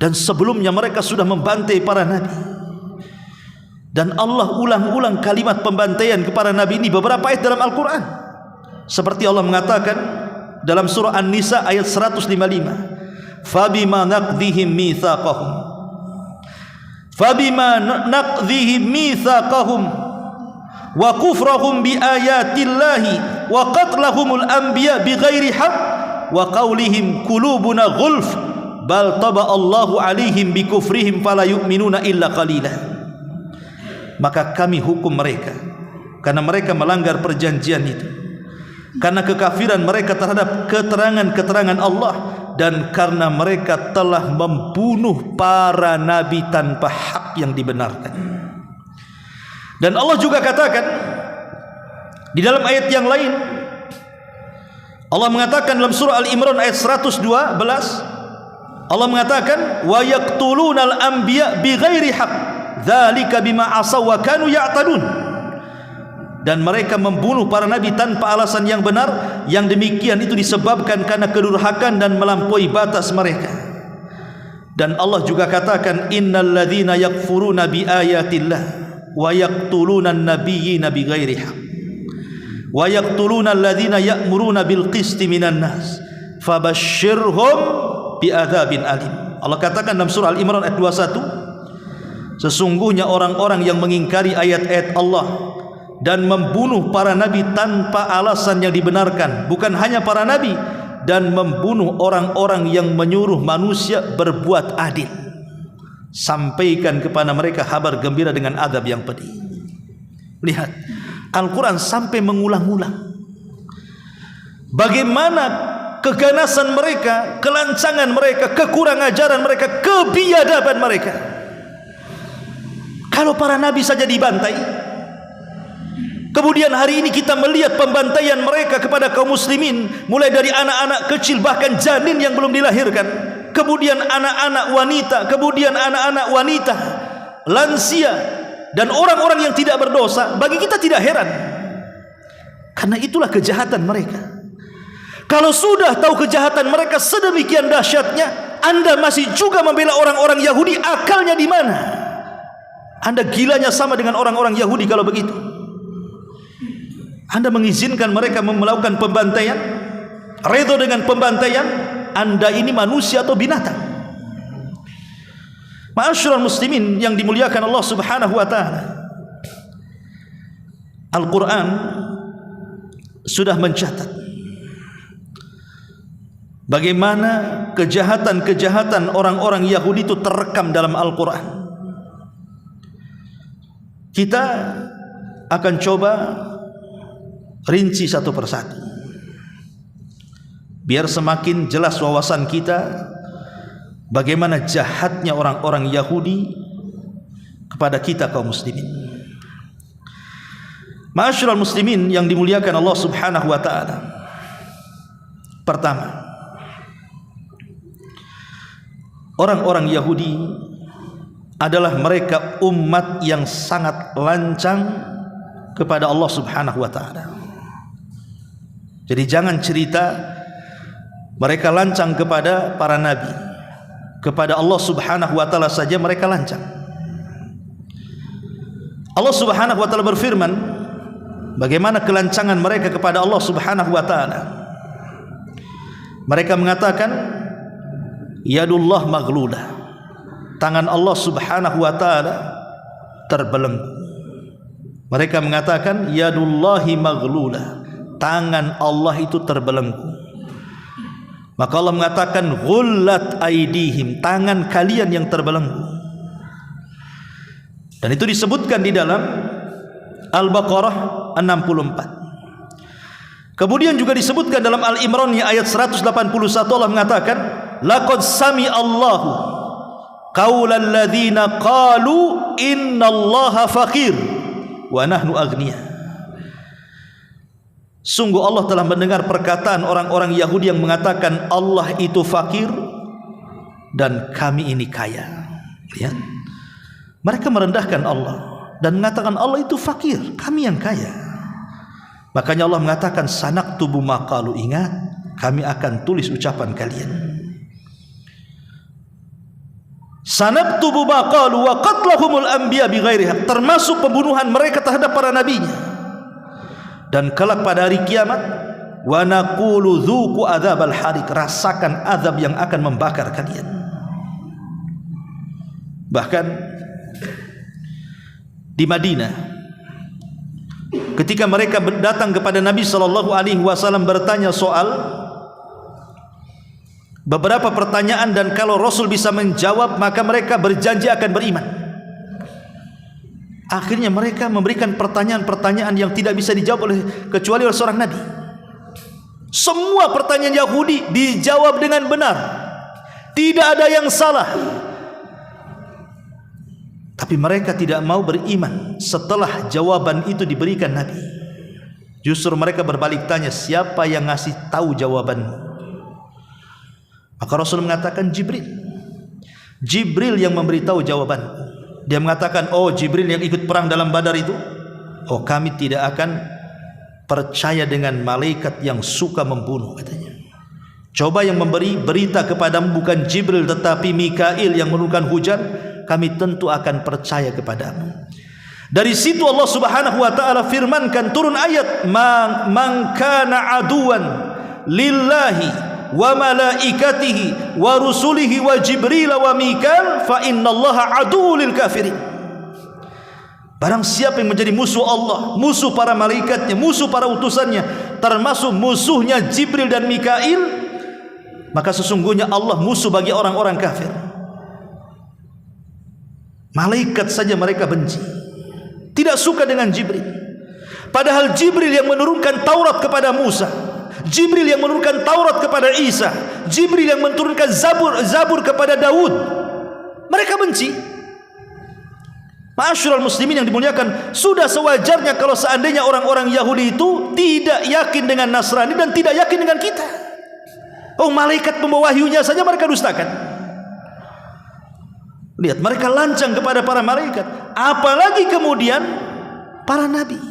Dan sebelumnya mereka sudah membantai para nabi. Dan Allah ulang-ulang kalimat pembantaian kepada nabi ini beberapa ayat dalam Al-Quran. Seperti Allah mengatakan dalam surah An-Nisa ayat 155, Fabima naqdihim mithaqahum wa kufrahum bi ayatillahi wa qatlahumul anbiya bighairi haqq wa qawlihim qulubuna ghulf bal taba Allahu alaihim bikufrihim fala yu'minuna illa qalila. Maka kami hukum mereka karena mereka melanggar perjanjian itu, karena kekafiran mereka terhadap keterangan-keterangan Allah, dan karena mereka telah membunuh para nabi tanpa hak yang dibenarkan. Dan Allah juga katakan di dalam ayat yang lain, Allah mengatakan dalam surah Al-Imran ayat 112, Allah mengatakan wa yaqtulunal anbiya bighairi haqq dzalika bima asaw wa kanu ya'tadun. Dan mereka membunuh para nabi tanpa alasan yang benar, yang demikian itu disebabkan karena kedurhakaan dan melampaui batas mereka. Dan Allah juga katakan innal ladzina yakfuruna bi ayatillah wa yaqtulunan nabiyyina bighairi haqq wa yaqtulunal ladzina ya'muruna bil qisti minan nas fabashshirhum bi'adzabin alim. Allah katakan dalam surah Al-Imran ayat 21, sesungguhnya orang-orang yang mengingkari ayat-ayat Allah dan membunuh para nabi tanpa alasan yang dibenarkan, bukan hanya para nabi, dan membunuh orang-orang yang menyuruh manusia berbuat adil, sampaikan kepada mereka kabar gembira dengan azab yang pedih. Lihat, Al-Quran sampai mengulang-ulang bagaimana keganasan mereka, kelancangan mereka, kekurang ajaran mereka, kebiadaban mereka. Kalau para nabi saja dibantai, kemudian hari ini kita melihat pembantaian mereka kepada kaum muslimin, mulai dari anak-anak kecil bahkan janin yang belum dilahirkan, kemudian anak-anak wanita, kemudian anak-anak wanita, lansia, dan orang-orang yang tidak berdosa. Bagi kita tidak heran, karena itulah kejahatan mereka. Kalau sudah tahu kejahatan mereka sedemikian dahsyatnya, Anda masih juga membela orang-orang Yahudi, akalnya di mana? Anda gilanya sama dengan orang-orang Yahudi kalau begitu. Anda mengizinkan mereka melakukan pembantaian, redha dengan pembantaian. Anda ini manusia atau binatang? Ma'asyiral muslimin yang dimuliakan Allah Subhanahu wa taala, Al-Quran sudah mencatat bagaimana kejahatan-kejahatan orang-orang Yahudi itu terekam dalam Al-Quran. Kita akan coba rinci satu persatu, biar semakin jelas wawasan kita bagaimana jahatnya orang-orang Yahudi kepada kita kaum muslimin. Ma'asyiral muslimin yang dimuliakan Allah Subhanahu wa taala. Pertama, orang-orang Yahudi adalah mereka umat yang sangat lancang kepada Allah Subhanahu wa taala. Jadi jangan cerita mereka lancang kepada para nabi. Kepada Allah Subhanahu wa taala saja mereka lancang. Allah Subhanahu wa taala berfirman bagaimana kelancangan mereka kepada Allah Subhanahu wa taala. Mereka mengatakan yadullah maghlulah, tangan Allah Subhanahu wa taala terbelenggu. Mereka mengatakan yadullahi maghlulah, tangan Allah itu terbelenggu. Maka Allah mengatakan ghullat aidihim, tangan kalian yang terbelenggu. Dan itu disebutkan di dalam Al-Baqarah 64. Kemudian juga disebutkan dalam Al-Imran ayat 181, Allah mengatakan laqad sami'allahu qaulal ladzina qalu innallaha faqir wa nahnu aghnia. Sungguh Allah telah mendengar perkataan orang-orang Yahudi yang mengatakan Allah itu fakir dan kami ini kaya. Lihat, mereka merendahkan Allah dan mengatakan Allah itu fakir, kami yang kaya. Makanya Allah mengatakan sanaktubu ma qalu, ingat kami akan tulis ucapan kalian. Sanaktubu ma qalu wa qatlahumul anbiya bighairi haq, termasuk pembunuhan mereka terhadap para nabinya. Dan kelak pada hari kiamat wa naqulu dzuqu adzabal hariq, rasakan azab yang akan membakar kalian. Bahkan di Madinah ketika mereka datang kepada Nabi sallallahu alaihi wasallam bertanya soal beberapa pertanyaan, dan kalau Rasul bisa menjawab maka mereka berjanji akan beriman. Akhirnya mereka memberikan pertanyaan-pertanyaan yang tidak bisa dijawab kecuali oleh seorang Nabi. Semua pertanyaan Yahudi dijawab dengan benar, tidak ada yang salah. Tapi mereka tidak mau beriman setelah jawaban itu diberikan Nabi. Justru mereka berbalik tanya, siapa yang ngasih tahu jawabanmu? Maka Rasul mengatakan Jibril. Jibril yang memberitahu jawabanmu. Dia mengatakan, oh Jibril yang ikut perang dalam Badar itu, oh kami tidak akan percaya dengan malaikat yang suka membunuh, katanya. Coba yang memberi berita kepadamu bukan Jibril tetapi Mikail yang menurunkan hujan, kami tentu akan percaya kepadamu. Dari situ Allah Subhanahu wa taala firmankan, turun ayat man kana aduwan lillahi wa malaikatihi wa rusulihi wa Jibril wa Mikail fa innallaha aduwwul lil kafirin. Barang siapa yang menjadi musuh Allah, musuh para malaikatnya, musuh para utusannya, termasuk musuhnya Jibril dan Mikail, maka sesungguhnya Allah musuh bagi orang-orang kafir. Malaikat saja mereka benci, tidak suka dengan Jibril. Padahal Jibril yang menurunkan Taurat kepada Musa, Jibril yang menurunkan Taurat kepada Isa, Jibril yang menurunkan Zabur kepada Daud, mereka benci. Ma'asyiral muslimin yang dimuliakan, sudah sewajarnya kalau seandainya orang-orang Yahudi itu tidak yakin dengan Nasrani dan tidak yakin dengan kita. Oh, malaikat pembawa wahyunya saja mereka dustakan. Lihat, mereka lancang kepada para malaikat, apalagi kemudian para nabi.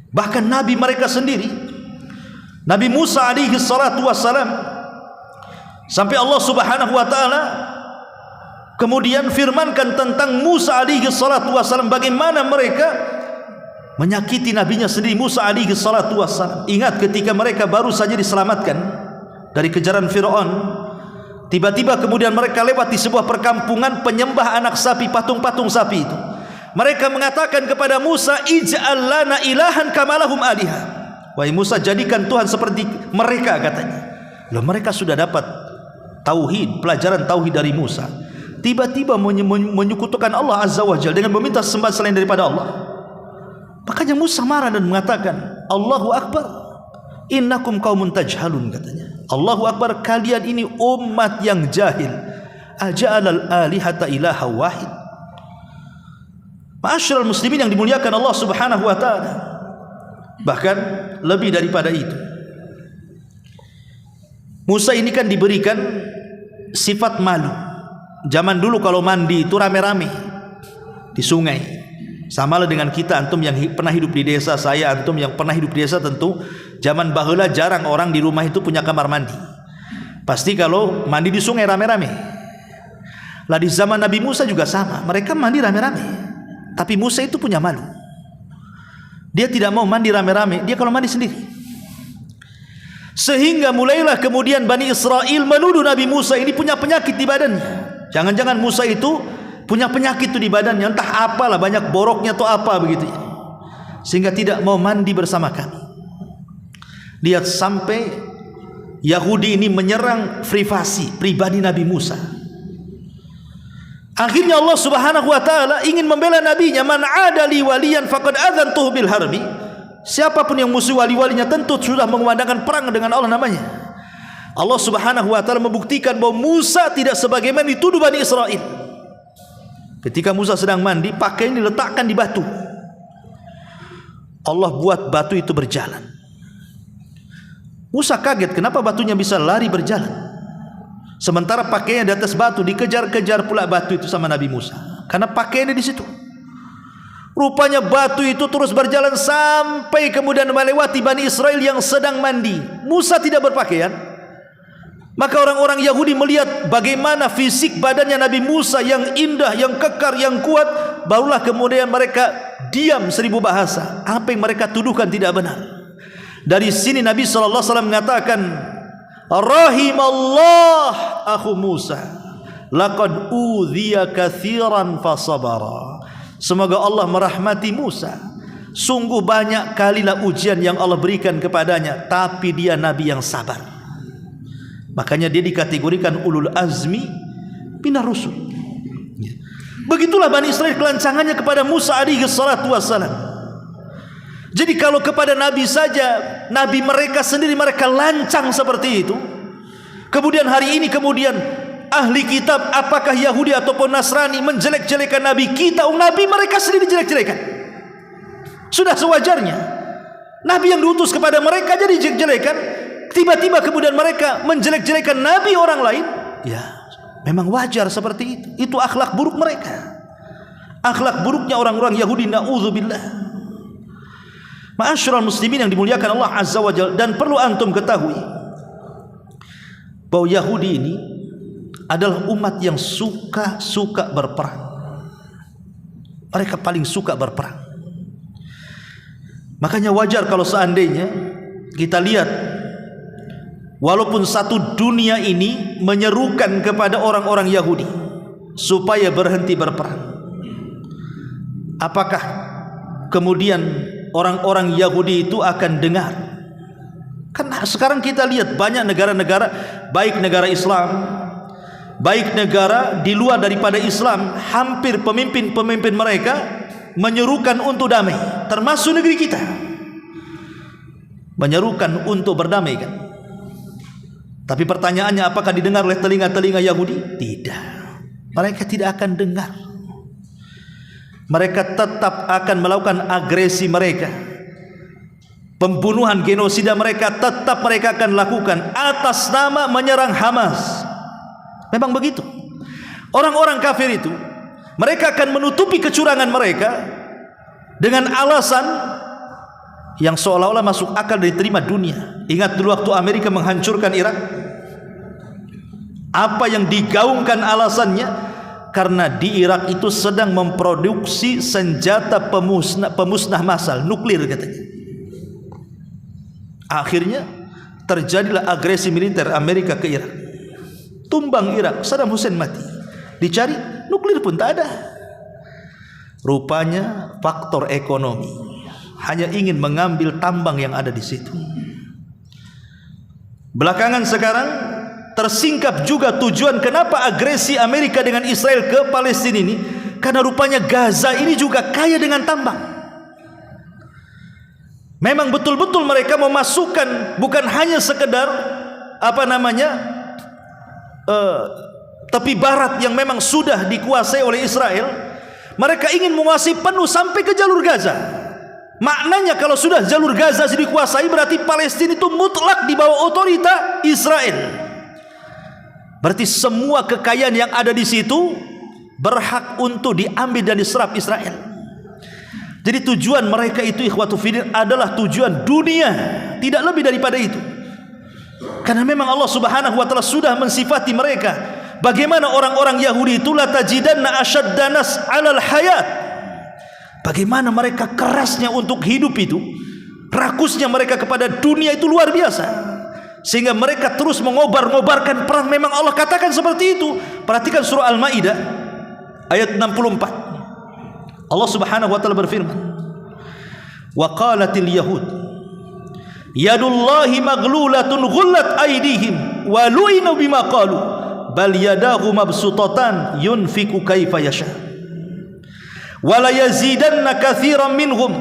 Bahkan nabi mereka sendiri, Nabi Musa alaihi salatu wassalam, sampai Allah Subhanahu wa taala kemudian firmankan tentang Musa alaihi salatu wassalam, bagaimana mereka menyakiti nabinya sendiri Musa alaihi salatu wassalam. Ingat ketika mereka baru saja diselamatkan dari kejaran Firaun, tiba-tiba kemudian mereka lewat di sebuah perkampungan penyembah anak sapi, patung-patung sapi itu. Mereka mengatakan kepada Musa, ij'al lana ilahan kama lahum alihah. Wahai Musa, jadikan Tuhan seperti mereka, katanya. Loh, mereka sudah dapat tauhid, pelajaran tauhid dari Musa, tiba-tiba menyekutukan Allah Azza wa Jalla dengan meminta sembah selain daripada Allah. Makanya Musa marah dan mengatakan, Allahu Akbar, innakum qaumun tajhalun, katanya. Allahu Akbar, kalian ini umat yang jahil. aja'alal alihata ilaha wahid. Ma'asyiral muslimin yang dimuliakan Allah Subhanahu wa taala. Bahkan lebih daripada itu, Musa ini kan diberikan sifat malu. Zaman dulu kalau mandi itu rame-rame di sungai. Sama lah dengan kita, antum yang pernah hidup di desa, saya antum yang pernah hidup di desa, tentu zaman baheula jarang orang di rumah itu punya kamar mandi. Pasti kalau mandi di sungai rame-rame. Lah di zaman Nabi Musa juga sama, mereka mandi rame-rame. Tapi Musa itu punya malu. Dia tidak mau mandi rame-rame, dia kalau mandi sendiri. Sehingga mulailah kemudian Bani Israel menuduh Nabi Musa ini punya penyakit di badannya. Jangan-jangan Musa itu punya penyakit itu di badannya, entah apalah, banyak boroknya atau apa begitu ya. Sehingga tidak mau mandi bersama kami. Lihat sampai Yahudi ini menyerang pribadi Nabi Musa. Akhirnya Allah Subhanahu wa taala ingin membela nabinya, man adali waliyan faqad adzantuhu bil harbi. Siapapun yang musuh wali-walinya tentu sudah mengumandangkan perang dengan Allah namanya. Allah Subhanahu wa taala membuktikan bahwa Musa tidak sebagaimana dituduh Bani Israel. Ketika Musa sedang mandi, pakaian diletakkan di batu. Allah buat batu itu berjalan. Musa kaget, kenapa batunya bisa lari berjalan? Sementara pakaiannya di atas batu, dikejar-kejar pula batu itu sama Nabi Musa. Karena pakaiannya di situ. Rupanya batu itu terus berjalan sampai kemudian melewati Bani Israel yang sedang mandi. Musa tidak berpakaian. Maka orang-orang Yahudi melihat bagaimana fisik badannya Nabi Musa yang indah, yang kekar, yang kuat. Barulah kemudian mereka diam 1000 bahasa. Apa yang mereka tuduhkan tidak benar. Dari sini Nabi SAW mengatakan, rahimallah akhu Musa, laqad udhiya katsiran fasabara. Semoga Allah merahmati Musa. Sungguh banyak kalilah ujian yang Allah berikan kepadanya, tapi dia nabi yang sabar. Makanya dia dikategorikan ulul azmi minar rusul. Begitulah Bani Israel kelancangannya kepada Musa alaihi salatu wassalam. Jadi kalau kepada nabi saja, nabi mereka sendiri mereka lancang seperti itu. Kemudian hari ini kemudian ahli kitab, apakah Yahudi ataupun Nasrani, menjelek-jelekan nabi kita. Nabi mereka sendiri jelek-jelekan. Sudah sewajarnya. Nabi yang diutus kepada mereka jadi jelek-jelekan. Tiba-tiba kemudian mereka menjelek-jelekan nabi orang lain. Ya, memang wajar seperti itu. Itu akhlak buruk mereka. Akhlak buruknya orang-orang Yahudi, na'udzubillah. Ma'asyiral muslimin yang dimuliakan Allah Azza wa Jalla. Dan perlu antum ketahui bahwa Yahudi ini adalah umat yang suka berperang. Mereka paling suka berperang. Makanya wajar kalau seandainya kita lihat, walaupun satu dunia ini menyerukan kepada orang-orang Yahudi supaya berhenti berperang, apakah kemudian orang-orang Yahudi itu akan dengar? Karena sekarang kita lihat banyak negara-negara, baik negara Islam, baik negara di luar daripada Islam, hampir pemimpin-pemimpin mereka menyerukan untuk damai, termasuk negeri kita menyerukan untuk berdamai kan. Tapi pertanyaannya, apakah didengar oleh telinga-telinga Yahudi? Tidak. Mereka tidak akan dengar. Mereka tetap akan melakukan agresi mereka, pembunuhan, genosida mereka tetap mereka akan lakukan atas nama menyerang Hamas. Memang begitu. Orang-orang kafir itu mereka akan menutupi kecurangan mereka dengan alasan yang seolah-olah masuk akal dan diterima dunia. Ingat dulu waktu Amerika menghancurkan Irak, apa yang digaungkan alasannya? Karena di Irak itu sedang memproduksi senjata pemusnah massal, nuklir katanya. Akhirnya terjadilah agresi militer Amerika ke Irak. Tumbang Irak, Saddam Hussein mati. Dicari, nuklir pun tak ada. Rupanya faktor ekonomi, hanya ingin mengambil tambang yang ada di situ. Belakangan sekarang tersingkap juga tujuan kenapa agresi Amerika dengan Israel ke Palestina ini, karena rupanya Gaza ini juga kaya dengan tambang. Memang betul-betul mereka memasukkan bukan hanya sekedar tepi barat yang memang sudah dikuasai oleh Israel, mereka ingin menguasai penuh sampai ke jalur Gaza. Maknanya kalau sudah jalur Gaza dikuasai, berarti Palestina itu mutlak di bawah otorita Israel. Berarti semua kekayaan yang ada di situ berhak untuk diambil dan diserap Israel. Jadi tujuan mereka itu, ikhwatu fiddin, adalah tujuan dunia, tidak lebih daripada itu. Karena memang Allah Subhanahu wa taala sudah mensifati mereka. Bagaimana orang-orang Yahudi itu, la tajidanna asyaddanas 'alal hayat. Bagaimana mereka kerasnya untuk hidup itu, rakusnya mereka kepada dunia itu luar biasa, sehingga mereka terus mengobar-ngobarkan perang. Memang Allah katakan seperti itu. Perhatikan surah Al-Maidah ayat 64. Allah Subhanahu wa taala berfirman, wa qalatil yahud yadullahi maglulatun ghullat aydihim wa lu'inu bima qalu bal yadahu mabsutatan yunfiku kaifa yasha wala yazidanna katsiran minhum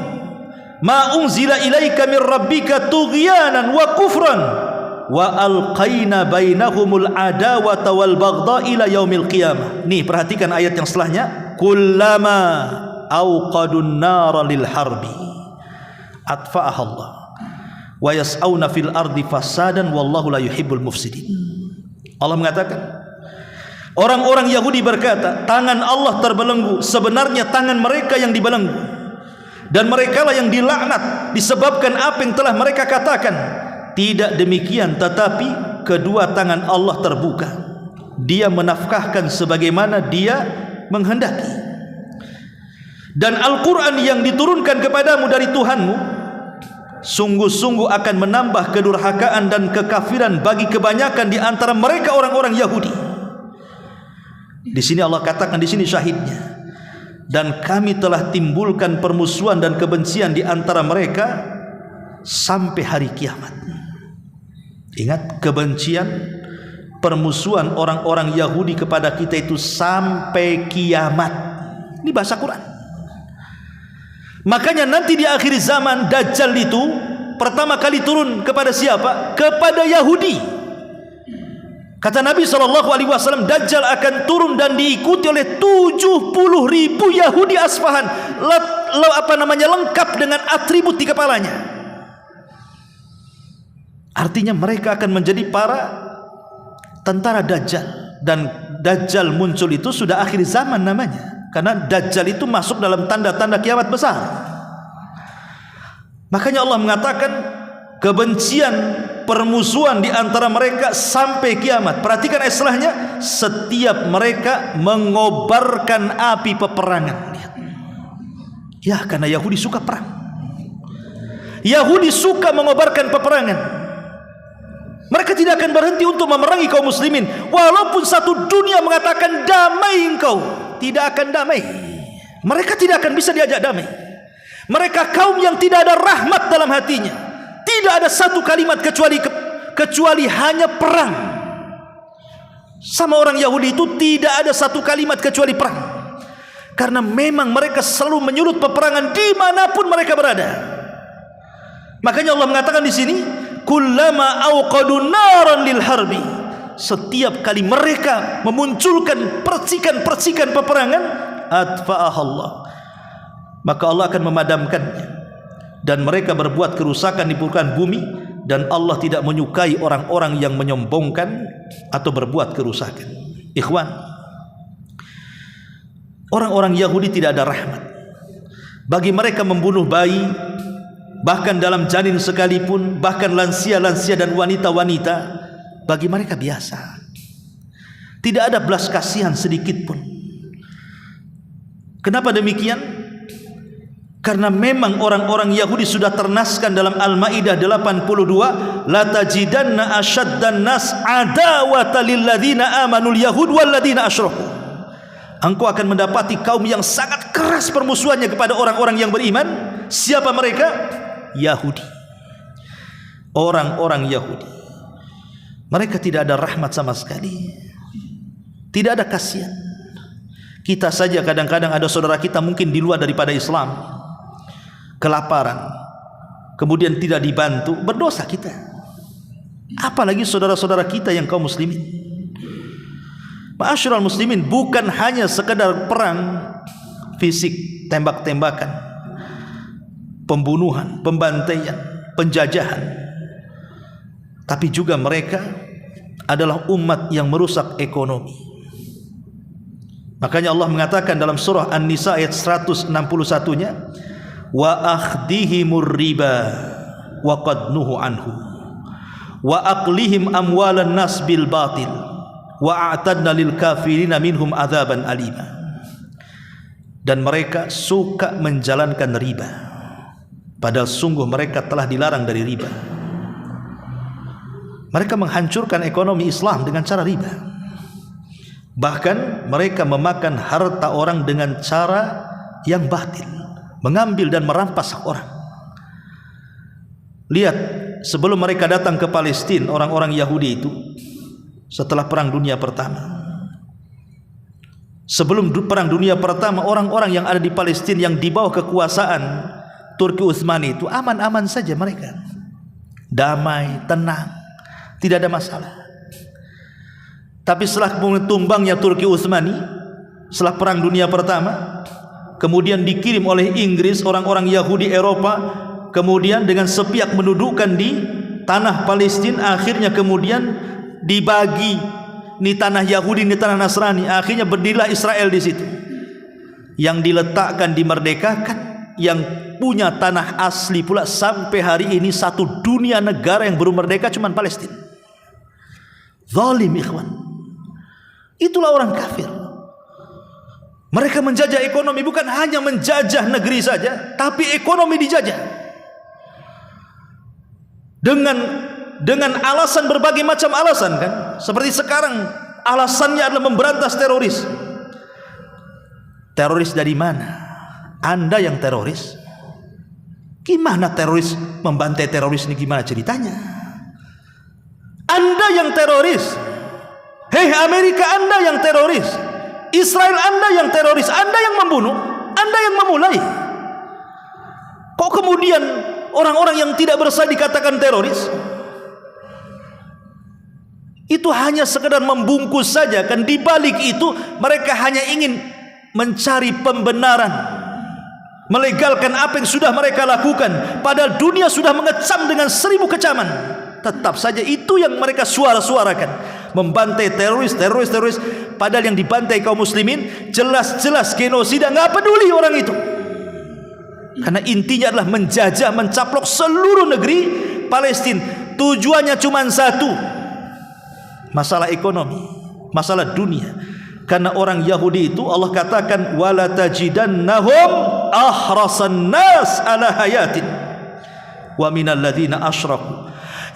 ma unzila ilaika min rabbika tughyanan wa kufran wa alqaina bainahumul adawata wal baghdha ila yaumil qiyamah. Nih perhatikan ayat yang setelahnya, kullama auqadun nara lil harbi atfa'aha Allah wa yas'auna fil ardi fasadan wallahu la yuhibbul mufsidin. Allah mengatakan, orang-orang Yahudi berkata, tangan Allah terbelenggu, sebenarnya tangan mereka yang dibelenggu, dan merekalah yang dilaknat disebabkan apa yang telah mereka katakan. Tidak demikian, tetapi kedua tangan Allah terbuka, Dia menafkahkan sebagaimana Dia menghendaki. Dan Al-Quran yang diturunkan kepadamu dari Tuhanmu sungguh-sungguh akan menambah kedurhakaan dan kekafiran bagi kebanyakan di antara mereka orang-orang Yahudi. Di sini Allah katakan, di sini syahidnya, dan kami telah timbulkan permusuhan dan kebencian di antara mereka sampai hari kiamat. Ingat, kebencian, permusuhan orang-orang Yahudi kepada kita itu sampai kiamat. Ini bahasa Quran. Makanya nanti di akhir zaman Dajjal itu pertama kali turun kepada siapa? Kepada Yahudi. Kata Nabi SAW, Dajjal akan turun dan diikuti oleh 70.000 Yahudi Asfahan, lengkap dengan atribut di kepalanya. Artinya mereka akan menjadi para tentara Dajjal. Dan Dajjal muncul itu sudah akhir zaman namanya, karena Dajjal itu masuk dalam tanda-tanda kiamat besar. Makanya Allah mengatakan kebencian, permusuhan di antara mereka sampai kiamat. Perhatikan istilahnya, setiap mereka mengobarkan api peperangan. Lihat. Ya, karena Yahudi suka perang. Yahudi suka mengobarkan peperangan. Mereka tidak akan berhenti untuk memerangi kaum muslimin, walaupun satu dunia mengatakan damai engkau, tidak akan damai. Mereka tidak akan bisa diajak damai. Mereka kaum yang tidak ada rahmat dalam hatinya. Tidak ada satu kalimat kecuali hanya perang. Sama orang Yahudi itu tidak ada satu kalimat kecuali perang. Karena memang mereka selalu menyulut peperangan dimanapun mereka berada. Makanya Allah mengatakan di sini, kullama auqadu naran lil harbi. Setiap kali mereka memunculkan percikan-percikan peperangan, atfa'aha Allah, maka Allah akan memadamkannya. Dan mereka berbuat kerusakan di permukaan bumi, dan Allah tidak menyukai orang-orang yang menyombongkan atau berbuat kerusakan. Ikhwan, orang-orang Yahudi tidak ada rahmat. Bagi mereka membunuh bayi, bahkan dalam janin sekalipun, bahkan lansia-lansia dan wanita-wanita, bagi mereka biasa. Tidak ada belas kasihan sedikit pun. Kenapa demikian? Karena memang orang-orang Yahudi sudah ternaskan dalam Al-Maidah 82, la tajidanna asyaddan nas adawata lil ladzina amanul yahud wal ladzina asyraku. Engkau akan mendapati kaum yang sangat keras permusuhannya kepada orang-orang yang beriman. Siapa mereka? Yahudi. Orang-orang Yahudi. Mereka tidak ada rahmat sama sekali. Tidak ada kasihan. Kita saja kadang-kadang ada saudara kita mungkin di luar daripada Islam, kelaparan, kemudian tidak dibantu, berdosa kita. Apalagi saudara-saudara kita yang kaum muslimin. Ma'asyiral muslimin, bukan hanya sekedar perang fisik, tembak-tembakan, pembunuhan, pembantaian, penjajahan, tapi juga mereka adalah umat yang merusak ekonomi. Makanya Allah mengatakan dalam surah An-Nisa ayat 161-nya, wa akhdihimur riba wa qad nuhu anhu wa aqlihim amwalan nas bil batil wa a'tadna lil kafirina minhum adzaban alima. Dan mereka suka menjalankan riba, padahal sungguh mereka telah dilarang dari riba. Mereka menghancurkan ekonomi Islam dengan cara riba. Bahkan mereka memakan harta orang dengan cara yang batil, mengambil dan merampas hak orang. Lihat, sebelum mereka datang ke Palestina, orang-orang Yahudi itu, setelah Perang Dunia Pertama, sebelum Perang Dunia Pertama, orang-orang yang ada di Palestina yang di bawah kekuasaan Turki Utsmani itu aman-aman saja mereka, damai, tenang, tidak ada masalah. Tapi setelah tumbangnya Turki Utsmani, setelah Perang Dunia Pertama, kemudian dikirim oleh Inggris orang-orang Yahudi Eropa, kemudian dengan sepihak mendudukkan di tanah Palestina, akhirnya kemudian dibagi, ini tanah Yahudi, ini tanah Nasrani. Akhirnya berdirilah Israel di situ, yang diletakkan, dimerdekakan, yang punya tanah asli pula sampai hari ini. Satu dunia negara yang belum merdeka cuma Palestina. Zalim, ikhwan. Itulah orang kafir. Mereka menjajah ekonomi, bukan hanya menjajah negeri saja, tapi ekonomi dijajah dengan alasan, berbagai macam alasan, kan? Seperti sekarang alasannya adalah memberantas teroris. Teroris dari mana? Anda yang teroris? Gimana teroris membantai teroris ini, gimana ceritanya? Anda yang teroris. Hei Amerika, Anda yang teroris. Israel, Anda yang teroris. Anda yang membunuh, Anda yang memulai. Kok kemudian orang-orang yang tidak bersalah dikatakan teroris? Itu hanya sekedar membungkus saja, kan? Di balik itu mereka hanya ingin mencari pembenaran, melegalkan apa yang sudah mereka lakukan, padahal dunia sudah mengecam dengan 1000 kecaman. Tetap saja itu yang mereka suara-suarakan, membantai teroris, padahal yang dibantai kaum muslimin jelas-jelas genosida. Nggak peduli orang itu, karena intinya adalah menjajah, mencaplok seluruh negeri Palestina. Tujuannya cuma satu, masalah ekonomi, masalah dunia. Karena orang Yahudi itu Allah katakan, wala tajidannahum ahrasan nas ala hayatin wa minal ladzina asyraku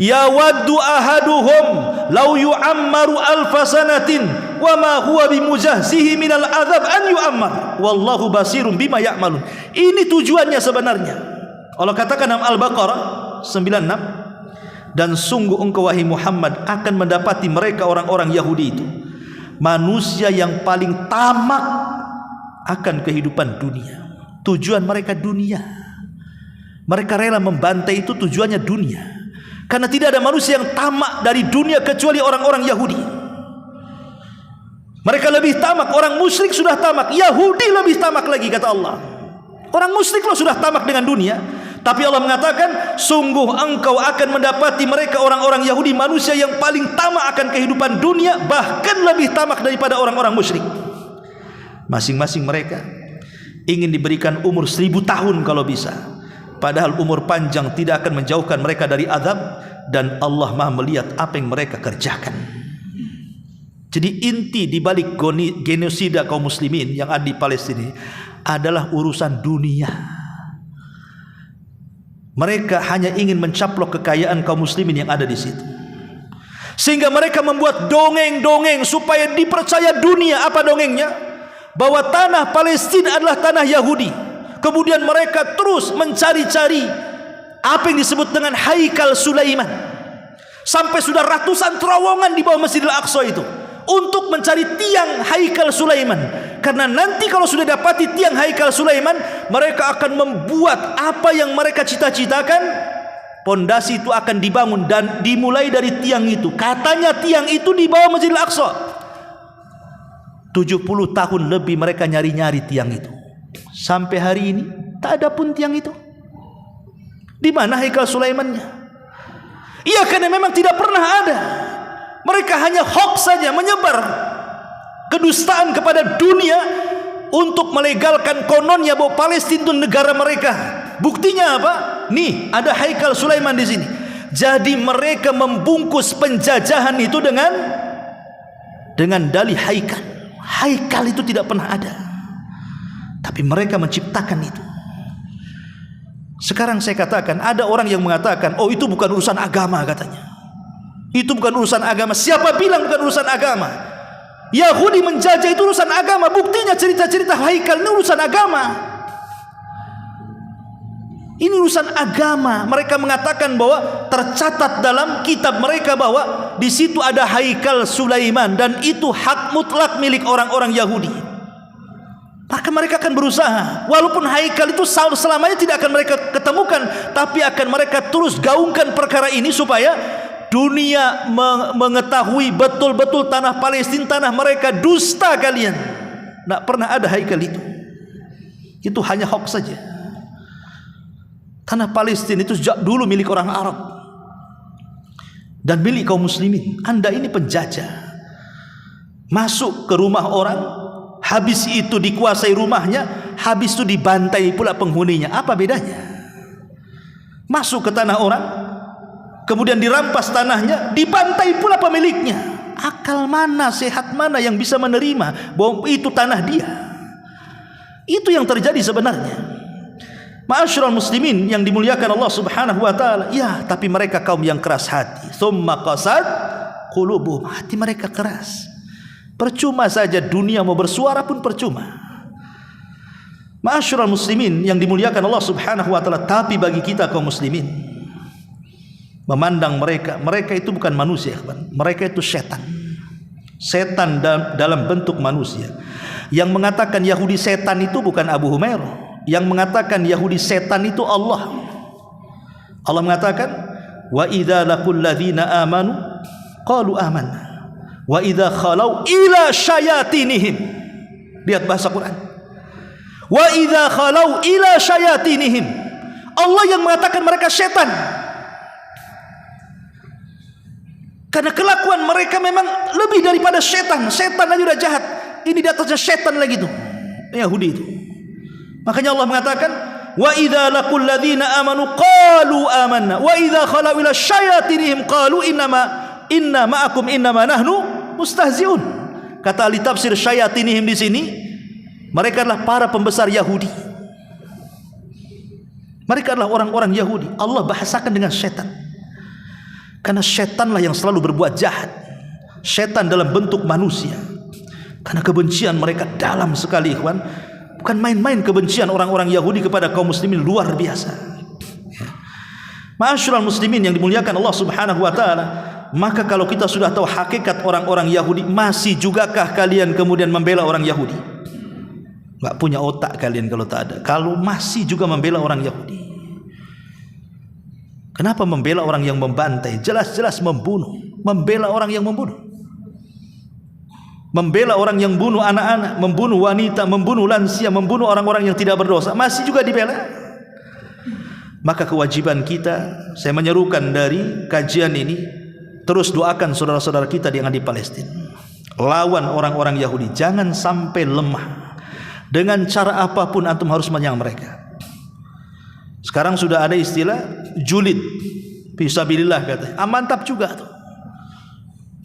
yawaddu ahaduhum law yu'ammaru alfa sanatin wa ma huwa bimujahzihi minal adzab an yu'ammar wallahu basirun bima ya'malun. Ini tujuannya sebenarnya. Allah katakan dalam Al-Baqarah 96, dan sungguh engkau wahai Muhammad akan mendapati mereka orang-orang Yahudi itu manusia yang paling tamak akan kehidupan dunia. Tujuan mereka dunia. Mereka rela membantai itu tujuannya dunia. Karena tidak ada manusia yang tamak dari dunia kecuali orang-orang Yahudi. Mereka lebih tamak. Orang musyrik sudah tamak, Yahudi lebih tamak lagi, kata Allah. Orang musyrik loh sudah tamak dengan dunia, tapi Allah mengatakan sungguh engkau akan mendapati mereka orang-orang Yahudi manusia yang paling tamak akan kehidupan dunia, bahkan lebih tamak daripada orang-orang musyrik. Masing-masing mereka ingin diberikan umur 1000 tahun kalau bisa, padahal umur panjang tidak akan menjauhkan mereka dari azab, dan Allah Maha melihat apa yang mereka kerjakan. Jadi inti dibalik genosida kaum muslimin yang ada di Palestina adalah urusan dunia. Mereka hanya ingin mencaplok kekayaan kaum muslimin yang ada di situ, sehingga mereka membuat dongeng-dongeng supaya dipercaya dunia. Apa dongengnya? Bahwa tanah Palestina adalah tanah Yahudi. Kemudian mereka terus mencari-cari apa yang disebut dengan Haikal Sulaiman, sampai sudah ratusan terowongan di bawah Masjidil Aqsa itu untuk mencari tiang Haikal Sulaiman. Karena nanti kalau sudah dapati tiang Haikal Sulaiman, mereka akan membuat apa yang mereka cita-citakan. Pondasi itu akan dibangun dan dimulai dari tiang itu. Katanya tiang itu di bawah Masjidil Aqsa. 70 tahun lebih mereka nyari-nyari tiang itu. Sampai hari ini tak ada pun tiang itu. Di mana haikal Sulaimannya? Iya, karena memang tidak pernah ada. Mereka hanya hoax saja, menyebar kedustaan kepada dunia untuk melegalkan kononnya bahwa Palestina itu negara mereka. Buktinya apa? Nih, ada haikal Sulaiman di sini. Jadi mereka membungkus penjajahan itu dengan dalih haikal. Haikal itu tidak pernah ada, tapi mereka menciptakan itu. Sekarang saya katakan, ada orang yang mengatakan, oh itu bukan urusan agama katanya. Itu bukan urusan agama. Siapa bilang bukan urusan agama? Yahudi menjajah itu urusan agama. Buktinya cerita-cerita haikal ini urusan agama. Ini urusan agama. Mereka mengatakan bahwa tercatat dalam kitab mereka bahwa di situ ada haikal Sulaiman dan itu hak mutlak milik orang-orang Yahudi. Maka mereka akan berusaha, walaupun haikal itu selamanya tidak akan mereka ketemukan, tapi akan mereka terus gaungkan perkara ini supaya dunia mengetahui betul-betul tanah Palestina tanah mereka. Dusta kalian, tidak pernah ada haikal itu. Itu hanya hoax saja. Tanah Palestina itu sejak dulu milik orang Arab dan milik kaum muslimin. Anda ini penjajah, masuk ke rumah orang, habis itu dikuasai rumahnya, habis itu dibantai pula penghuninya. Apa bedanya? Masuk ke tanah orang, kemudian dirampas tanahnya, dibantai pula pemiliknya. Akal mana, sehat mana yang bisa menerima bahwa itu tanah dia? Itu yang terjadi sebenarnya. Ma'asyiral muslimin yang dimuliakan Allah Subhanahu wa taala. Ya, tapi mereka kaum yang keras hati. Tsumma qasad qulubuhum. Hati mereka keras. Percuma saja dunia mau bersuara pun percuma. Ma'asyiral muslimin yang dimuliakan Allah Subhanahu wa taala, tapi bagi kita kaum muslimin memandang mereka itu bukan manusia, mereka itu setan. Setan dalam bentuk manusia. Yang mengatakan Yahudi setan itu bukan Abu Humairah. Yang mengatakan Yahudi setan itu Allah. Allah mengatakan, wa idza laqul ladzina amanu qalu amanna wa idza khalau ila syayatinihim. Lihat bahasa Quran. Wa idza khalau ila syayatinihim. Allah yang mengatakan mereka setan. Karena kelakuan mereka memang lebih daripada setan. Setan aja udah jahat. Ini di atasnya setan lagi tuh. Yahudi itu. Makanya Allah mengatakan, wa idza laqul ladzina amanu qalu amanna wa idza khalau ila syayatinihim qalu inna ma'akum innama nahnu mustahziun. Kata ahli tafsir, syayatinihim di sini mereka adalah para pembesar Yahudi. Mereka adalah orang-orang Yahudi. Allah bahasakan dengan setan. Karena setanlah yang selalu berbuat jahat. Setan dalam bentuk manusia. Karena kebencian mereka dalam sekali, ikhwan. Bukan main-main kebencian orang-orang Yahudi kepada kaum muslimin, luar biasa. Ma'asyiral muslimin yang dimuliakan Allah Subhanahu wa taala, maka kalau kita sudah tahu hakikat orang-orang Yahudi, masih jugakah kalian kemudian membela orang Yahudi? Enggak punya otak kalian kalau tak ada. Kalau masih juga membela orang Yahudi. Kenapa membela orang yang membantai? Jelas-jelas membunuh. Membela orang yang membunuh. Membela orang yang bunuh anak-anak, membunuh wanita, membunuh lansia, membunuh orang-orang yang tidak berdosa, masih juga dibela. Maka kewajiban kita, saya menyerukan dari kajian ini, terus doakan saudara-saudara kita yang ada di Palestina. Lawan orang-orang Yahudi, jangan sampai lemah. Dengan cara apapun antum harus menyerang mereka. Sekarang sudah ada istilah julid fisabilillah katanya. Mantap juga tuh.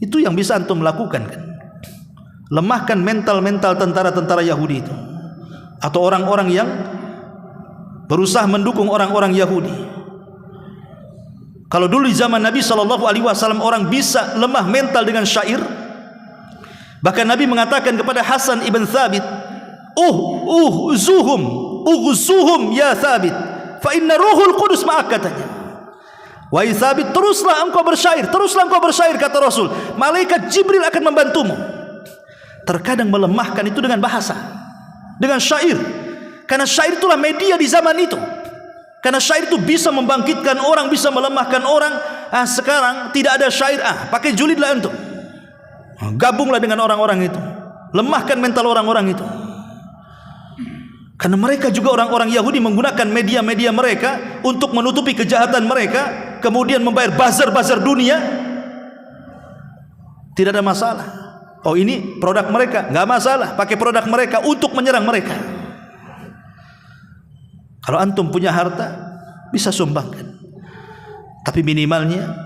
Itu yang bisa antum lakukan kan. Lemahkan mental-mental tentara-tentara Yahudi itu, atau orang-orang yang berusaha mendukung orang-orang Yahudi. Kalau dulu di zaman Nabi SAW orang bisa lemah mental dengan syair. Bahkan Nabi mengatakan kepada Hasan ibn Thabit, ughzuhum ya Thabit, fa inna ruhul qudus ma'ak, katanya. Wahai Thabit, teruslah engkau bersyair, kata Rasul. Malaikat Jibril akan membantumu. Terkadang melemahkan itu dengan bahasa, dengan syair. Karena syair itulah media di zaman itu. Karena syair itu bisa membangkitkan orang, bisa melemahkan orang. Sekarang tidak ada syair, pakai julidlah antum. Gabunglah dengan orang-orang itu. lemahkan mental orang-orang itu. Karena mereka juga orang-orang Yahudi menggunakan media-media mereka untuk menutupi kejahatan mereka, kemudian membayar bazar-bazar dunia. Tidak ada masalah. Oh, ini produk mereka, nggak masalah. Pakai produk mereka untuk menyerang mereka. Kalau antum punya harta, bisa sumbangkan. Tapi minimalnya,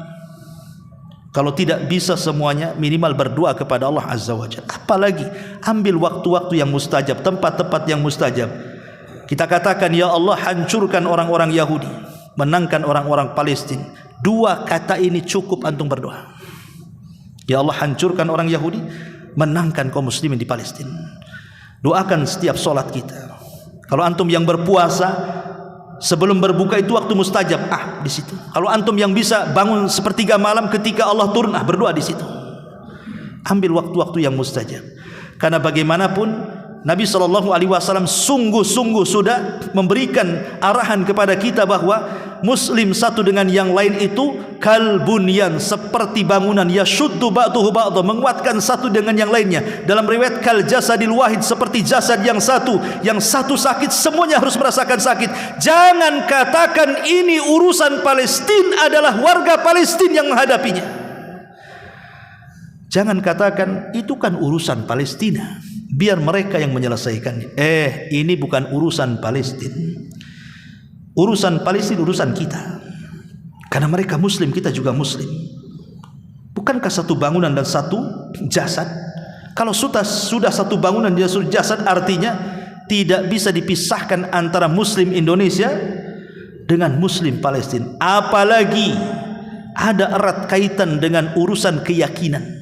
kalau tidak bisa semuanya, minimal berdoa kepada Allah Azza wa Jalla. Apalagi ambil waktu-waktu yang mustajab, tempat-tempat yang mustajab. Kita katakan, ya Allah, hancurkan orang-orang Yahudi, menangkan orang-orang Palestina. Dua kata ini cukup antum berdoa. Ya Allah, hancurkan orang Yahudi, menangkan kaum muslimin di Palestina. Doakan setiap solat kita. Kalau antum yang berpuasa, sebelum berbuka itu waktu mustajab, di situ. Kalau antum yang bisa bangun sepertiga malam ketika Allah turun, berdoa di situ. Ambil waktu-waktu yang mustajab. Karena bagaimanapun Nabi SAW sungguh-sungguh sudah memberikan arahan kepada kita bahwa Muslim satu dengan yang lain itu kalbunyan, seperti bangunan, yashuddu ba'duhu ba'dha, menguatkan satu dengan yang lainnya. Dalam riwayat kal jasadil wahid, seperti jasad yang satu sakit semuanya harus merasakan sakit. Jangan katakan ini urusan Palestina, adalah warga Palestina yang menghadapinya. Jangan katakan itu kan urusan Palestina, biar mereka yang menyelesaikannya. Ini bukan urusan Palestina. Urusan Palestina urusan kita. Karena mereka muslim, kita juga muslim. Bukankah satu bangunan dan satu jasad? Kalau sudah satu bangunan dan satu jasad, artinya tidak bisa dipisahkan antara muslim Indonesia dengan muslim Palestina. Apalagi ada erat kaitan dengan urusan keyakinan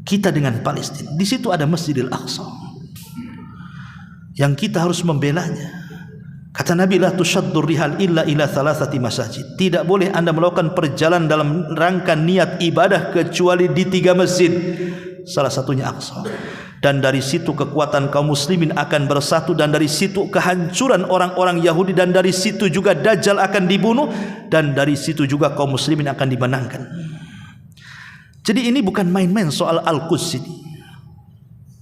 kita dengan Palestina. Di situ ada Masjidil Aqsa yang kita harus membelanya. Kata Nabi, la tushaddur rihal illa ila thalathati masajid. Tidak boleh anda melakukan perjalanan dalam rangka niat ibadah kecuali di 3 masjid. Salah satunya Aqsa. Dan dari situ kekuatan kaum muslimin akan bersatu, dan dari situ kehancuran orang-orang Yahudi, dan dari situ juga Dajjal akan dibunuh, dan dari situ juga kaum muslimin akan dimenangkan. Jadi ini bukan main-main soal Al-Quds ini.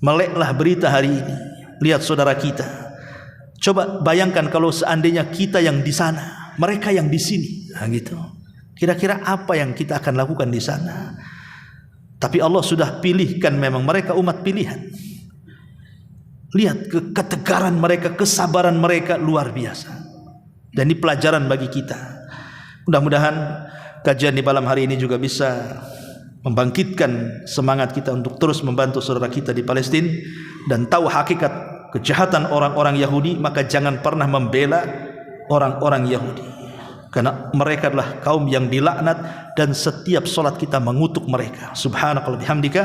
Meleklah berita hari ini. Lihat saudara kita. Coba bayangkan kalau seandainya kita yang di sana, mereka yang di sini. Gitu. Kira-kira apa yang kita akan lakukan di sana? Tapi Allah sudah pilihkan, memang mereka umat pilihan. Lihat ketegaran mereka, kesabaran mereka luar biasa. Dan ini pelajaran bagi kita. Mudah-mudahan kajian di malam hari ini juga bisa membangkitkan semangat kita untuk terus membantu saudara kita di Palestina, dan tahu hakikat kejahatan orang-orang Yahudi, maka jangan pernah membela orang-orang Yahudi, karena mereka adalah kaum yang dilaknat, dan setiap solat kita mengutuk mereka. Subhanakallah bihamdika,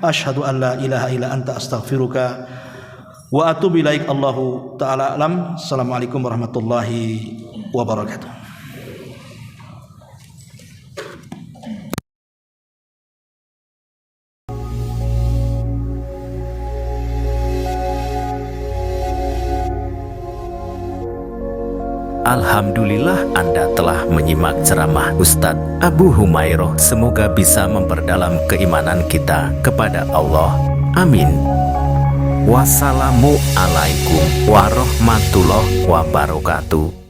asyhadu an la ilaha illa anta astaghfiruka wa atubu ilaik. Allahu ta'ala alam. Assalamualaikum warahmatullahi wabarakatuh. Alhamdulillah, Anda telah menyimak ceramah Ustadz Abu Humairoh. Semoga bisa memperdalam keimanan kita kepada Allah. Amin. Wassalamualaikum warahmatullahi wabarakatuh.